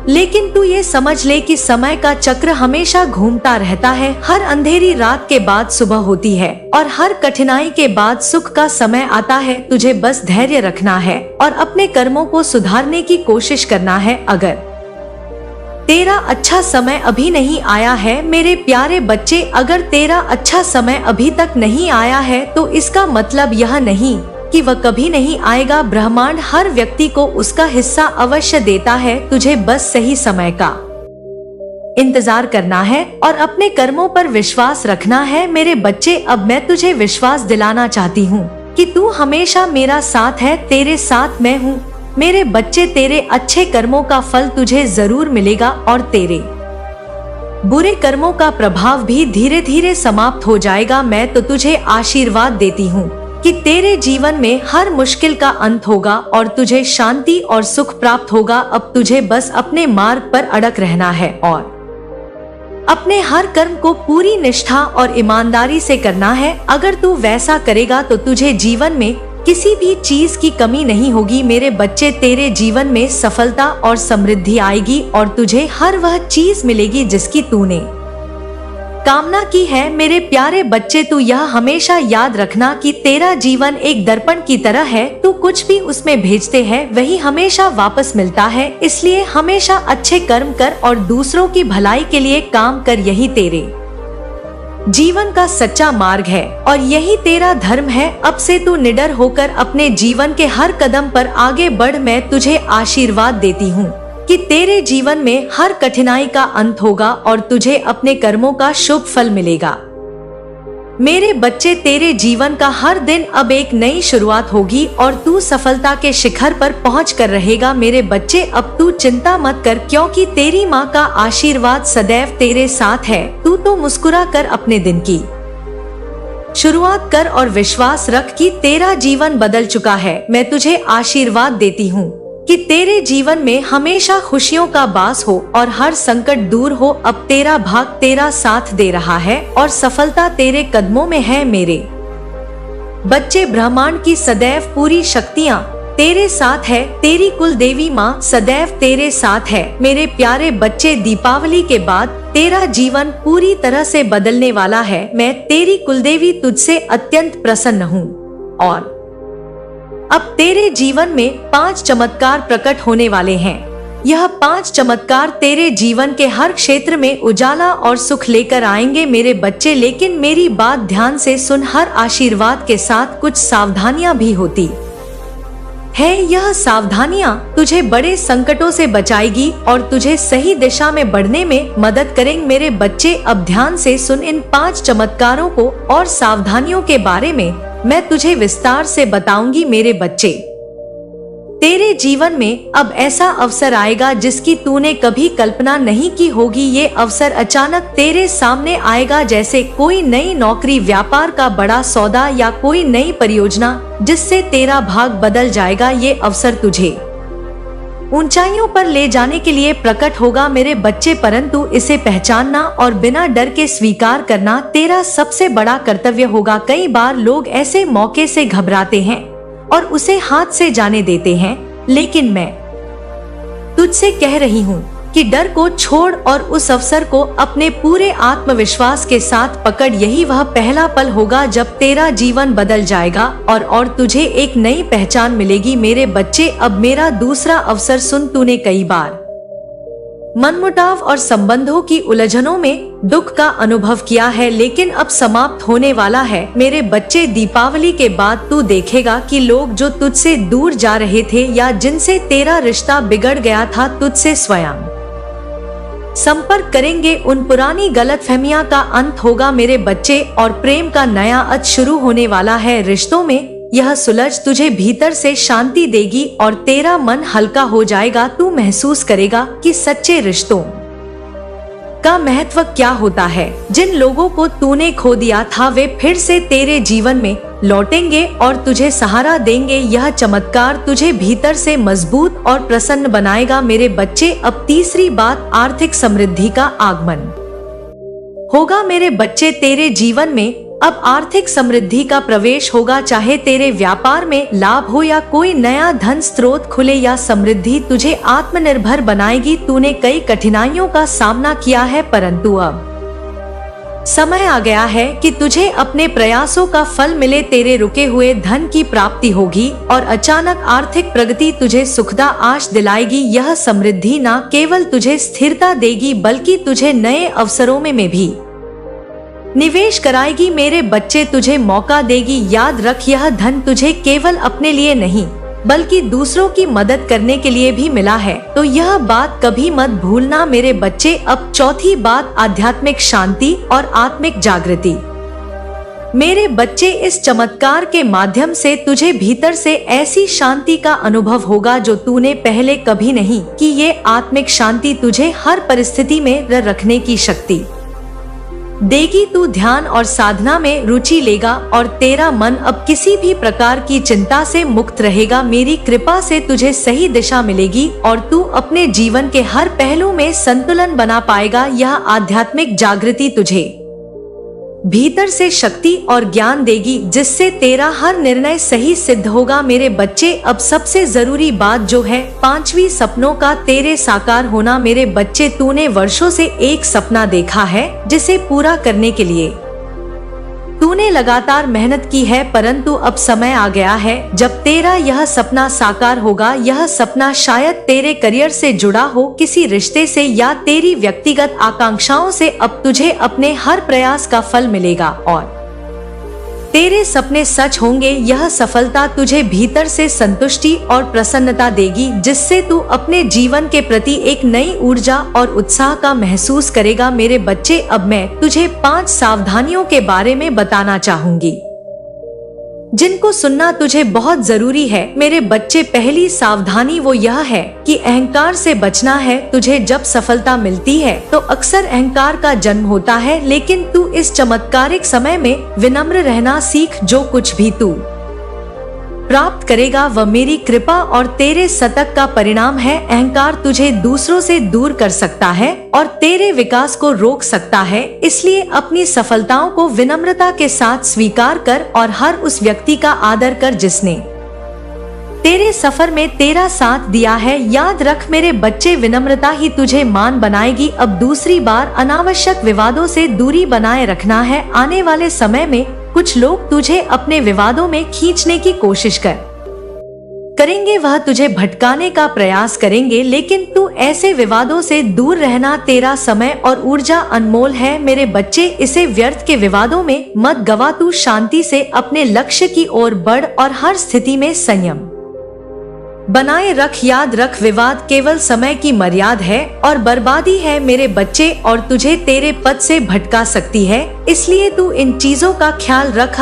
Speaker 1: लेकिन तू ये समझ ले कि समय का चक्र हमेशा घूमता रहता है। हर अंधेरी रात के बाद सुबह होती है और हर कठिनाई के बाद सुख का समय आता है। तुझे बस धैर्य रखना है और अपने कर्मों को सुधारने की कोशिश करना है। अगर तेरा अच्छा समय अभी नहीं आया है मेरे प्यारे बच्चे, अगर तेरा अच्छा समय अभी तक नहीं आया है तो इसका मतलब यह नहीं कि वह कभी नहीं आएगा। ब्रह्मांड हर व्यक्ति को उसका हिस्सा अवश्य देता है। तुझे बस सही समय का इंतजार करना है और अपने कर्मों पर विश्वास रखना है मेरे बच्चे। अब मैं तुझे विश्वास दिलाना चाहती हूँ कि तू हमेशा मेरा साथ है, तेरे साथ मैं हूँ मेरे बच्चे। तेरे अच्छे कर्मों का फल तुझे जरूर मिलेगा और तेरे बुरे कर्मों का प्रभाव भी धीरे धीरे समाप्त हो जाएगा। मैं तो तुझे आशीर्वाद देती हूँ कि तेरे जीवन में हर मुश्किल का अंत होगा और तुझे शांति और सुख प्राप्त होगा। अब तुझे बस अपने मार्ग पर अड़क रहना है और अपने हर कर्म को पूरी निष्ठा और ईमानदारी से करना है। अगर तू वैसा करेगा तो तुझे जीवन में किसी भी चीज की कमी नहीं होगी। मेरे बच्चे, तेरे जीवन में सफलता और समृद्धि आएगी और तुझे हर वह चीज मिलेगी जिसकी तूने कामना की है। मेरे प्यारे बच्चे, तू यह हमेशा याद रखना कि तेरा जीवन एक दर्पण की तरह है। तू कुछ भी उसमें भेजते है वही हमेशा वापस मिलता है। इसलिए हमेशा अच्छे कर्म कर और दूसरों की भलाई के लिए काम कर। यही तेरे जीवन का सच्चा मार्ग है और यही तेरा धर्म है। अब से तू निडर होकर अपने जीवन के हर कदम पर आगे बढ़। मैं तुझे आशीर्वाद देती हूँ कि तेरे जीवन में हर कठिनाई का अंत होगा और तुझे अपने कर्मों का शुभ फल मिलेगा। मेरे बच्चे, तेरे जीवन का हर दिन अब एक नई शुरुआत होगी और तू सफलता के शिखर पर पहुंच कर रहेगा। मेरे बच्चे, अब तू चिंता मत कर क्योंकि तेरी माँ का आशीर्वाद सदैव तेरे साथ है। तू तो मुस्कुरा कर अपने दिन की शुरुआत कर और विश्वास रख कि तेरा जीवन बदल चुका है। मैं तुझे आशीर्वाद देती हूँ कि तेरे जीवन में हमेशा खुशियों का वास हो और हर संकट दूर हो। अब तेरा भाग तेरा साथ दे रहा है और सफलता तेरे कदमों में है। मेरे बच्चे, ब्रह्मांड की सदैव पूरी शक्तियाँ तेरे साथ है। तेरी कुल देवी माँ सदैव तेरे साथ है। मेरे प्यारे बच्चे, दीपावली के बाद तेरा जीवन पूरी तरह से बदलने वाला है। मैं तेरी कुलदेवी तुझसे अत्यंत प्रसन्न हूँ और अब तेरे जीवन में 5 चमत्कार प्रकट होने वाले हैं। यह 5 चमत्कार तेरे जीवन के हर क्षेत्र में उजाला और सुख लेकर आएंगे। मेरे बच्चे, लेकिन मेरी बात ध्यान से सुन। हर आशीर्वाद के साथ कुछ सावधानियां भी होती है। यह सावधानियां तुझे बड़े संकटों से बचाएगी और तुझे सही दिशा में बढ़ने में मदद करेंगे। मेरे बच्चे, अब ध्यान से सुन। इन 5 चमत्कारों को और सावधानियों के बारे में मैं तुझे विस्तार से बताऊंगी। मेरे बच्चे, तेरे जीवन में अब ऐसा अवसर आएगा जिसकी तूने कभी कल्पना नहीं की होगी। ये अवसर अचानक तेरे सामने आएगा, जैसे कोई नई नौकरी, व्यापार का बड़ा सौदा या कोई नई परियोजना जिससे तेरा भाग बदल जाएगा। ये अवसर तुझे ऊंचाइयों पर ले जाने के लिए प्रकट होगा। मेरे बच्चे, परंतु इसे पहचानना और बिना डर के स्वीकार करना तेरा सबसे बड़ा कर्तव्य होगा। कई बार लोग ऐसे मौके से घबराते हैं और उसे हाथ से जाने देते हैं, लेकिन मैं तुझसे कह रही हूँ कि डर को छोड़ और उस अवसर को अपने पूरे आत्मविश्वास के साथ पकड़। यही वह पहला पल होगा जब तेरा जीवन बदल जाएगा और तुझे एक नई पहचान मिलेगी। मेरे बच्चे, अब मेरा दूसरा अवसर सुन। तूने कई बार मनमुटाव और संबंधों की उलझनों में दुख का अनुभव किया है, लेकिन अब समाप्त होने वाला है। मेरे बच्चे, दीपावली के बाद तू देखेगा कि लोग जो तुझसे दूर जा रहे थे या जिनसे तेरा रिश्ता बिगड़ गया था, तुझसे स्वयं संपर्क करेंगे। उन पुरानी गलतफहमियां का अंत होगा मेरे बच्चे, और प्रेम का नया अध्याय शुरू होने वाला है। रिश्तों में यह सुलझ तुझे भीतर से शांति देगी और तेरा मन हल्का हो जाएगा। तू महसूस करेगा कि सच्चे रिश्तों का महत्व क्या होता है। जिन लोगों को तूने खो दिया था वे फिर से तेरे जीवन में लौटेंगे और तुझे सहारा देंगे। यह चमत्कार तुझे भीतर से मजबूत और प्रसन्न बनाएगा। मेरे बच्चे, अब तीसरी बात, आर्थिक समृद्धि का आगमन होगा। मेरे बच्चे, तेरे जीवन में अब आर्थिक समृद्धि का प्रवेश होगा। चाहे तेरे व्यापार में लाभ हो या कोई नया धन स्रोत खुले, या समृद्धि तुझे आत्मनिर्भर बनाएगी। तूने कई कठिनाइयों का सामना किया है, परंतु अब समय आ गया है कि तुझे अपने प्रयासों का फल मिले। तेरे रुके हुए धन की प्राप्ति होगी और अचानक आर्थिक प्रगति तुझे सुखदा आश दिलाएगी। यह समृद्धि न केवल तुझे स्थिरता देगी बल्कि तुझे नए अवसरों में भी निवेश कराएगी। मेरे बच्चे, तुझे मौका देगी। याद रख, यह धन तुझे केवल अपने लिए नहीं बल्कि दूसरों की मदद करने के लिए भी मिला है, तो यह बात कभी मत भूलना। मेरे बच्चे, अब चौथी बात, आध्यात्मिक शांति और आत्मिक जागृति। मेरे बच्चे, इस चमत्कार के माध्यम से तुझे भीतर से ऐसी शांति का अनुभव होगा जो तूने पहले कभी नहीं की। ये आत्मिक शांति तुझे हर परिस्थिति में रखने की शक्ति देगी। तू ध्यान और साधना में रुचि लेगा और तेरा मन अब किसी भी प्रकार की चिंता से मुक्त रहेगा। मेरी कृपा से तुझे सही दिशा मिलेगी और तू अपने जीवन के हर पहलू में संतुलन बना पाएगा। यह आध्यात्मिक जागृति तुझे भीतर से शक्ति और ज्ञान देगी, जिससे तेरा हर निर्णय सही सिद्ध होगा। मेरे बच्चे, अब सबसे जरूरी बात जो है, 5वीं सपनों का तेरे साकार होना। मेरे बच्चे, तूने वर्षों से एक सपना देखा है जिसे पूरा करने के लिए तूने लगातार मेहनत की है, परंतु अब समय आ गया है जब तेरा यह सपना साकार होगा। यह सपना शायद तेरे करियर से जुड़ा हो, किसी रिश्ते से या तेरी व्यक्तिगत आकांक्षाओं से। अब तुझे अपने हर प्रयास का फल मिलेगा और तेरे सपने सच होंगे। यह सफलता तुझे भीतर से संतुष्टि और प्रसन्नता देगी, जिससे तू अपने जीवन के प्रति एक नई ऊर्जा और उत्साह का महसूस करेगा। मेरे बच्चे, अब मैं तुझे 5 सावधानियों के बारे में बताना चाहूंगी जिनको सुनना तुझे बहुत जरूरी है। मेरे बच्चे, पहली सावधानी वो यह है कि अहंकार से बचना है। तुझे जब सफलता मिलती है तो अक्सर अहंकार का जन्म होता है, लेकिन तू इस चमत्कारिक समय में विनम्र रहना सीख। जो कुछ भी तू प्राप्त करेगा वह मेरी कृपा और तेरे सतत का परिणाम है। अहंकार तुझे दूसरों से दूर कर सकता है और तेरे विकास को रोक सकता है, इसलिए अपनी सफलताओं को विनम्रता के साथ स्वीकार कर और हर उस व्यक्ति का आदर कर जिसने तेरे सफर में तेरा साथ दिया है। याद रख मेरे बच्चे, विनम्रता ही तुझे मान बनाएगी। अब दूसरी बार अनावश्यक विवादों से दूरी बनाए रखना है। आने वाले समय में कुछ लोग तुझे अपने विवादों में खींचने की कोशिश करेंगे, वह तुझे भटकाने का प्रयास करेंगे, लेकिन तू ऐसे विवादों से दूर रहना। तेरा समय और ऊर्जा अनमोल है। मेरे बच्चे, इसे व्यर्थ के विवादों में मत गवा। तू शांति से अपने लक्ष्य की ओर बढ़ और हर स्थिति में संयम बनाए रख। याद रख, विवाद केवल समय की मर्यादा है और बर्बादी है मेरे बच्चे, और तुझे तेरे पद से भटका सकती है, इसलिए तू इन चीजों का ख्याल रख।